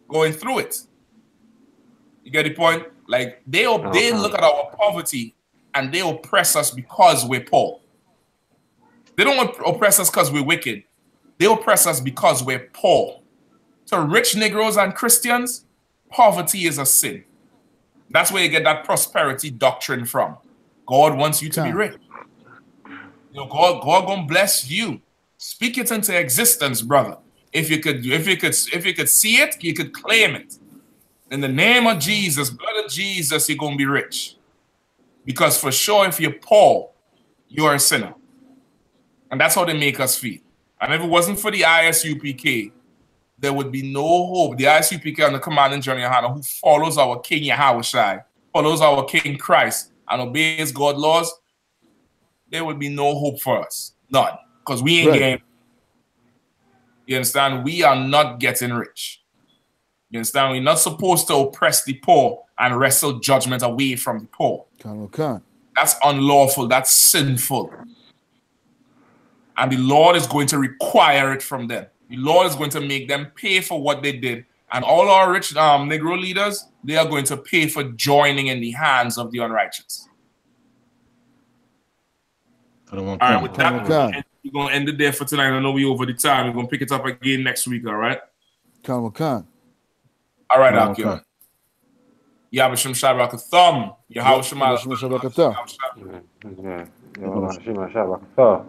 going through it. You get the point? Like, they look at our poverty and they oppress us because we're poor. They don't oppress us because we're wicked. They oppress us because we're poor. To rich Negroes and Christians, poverty is a sin. That's where you get that prosperity doctrine from. God wants you to be rich. God gonna bless you. Speak it into existence, brother. If you could see it, you could claim it. In the name of Jesus, blood of Jesus, you're gonna be rich. Because for sure, if you're poor, you're a sinner. And that's how they make us feel. And if it wasn't for the I.S.U.P.K, there would be no hope. The I.S.U.P.K and the commanding Gen.YAHANNA, who follows our King Yahushai, follows our King Christ, and obeys God's laws, there would be no hope for us. None. Because we ain't getting. You understand? We are not getting rich. You understand? We're not supposed to oppress the poor and wrestle judgment away from the poor. That's unlawful. That's sinful. And the Lord is going to require it from them. The Lord is going to make them pay for what they did. And all our rich Negro leaders, they are going to pay for joining in the hands of the unrighteous. All right, with that, we're going to end it there for tonight. I know we're over the time. We're going to pick it up again next week, all right? All right, Akio. Yabashim Shabakatham. Yahawashim Shabakatham.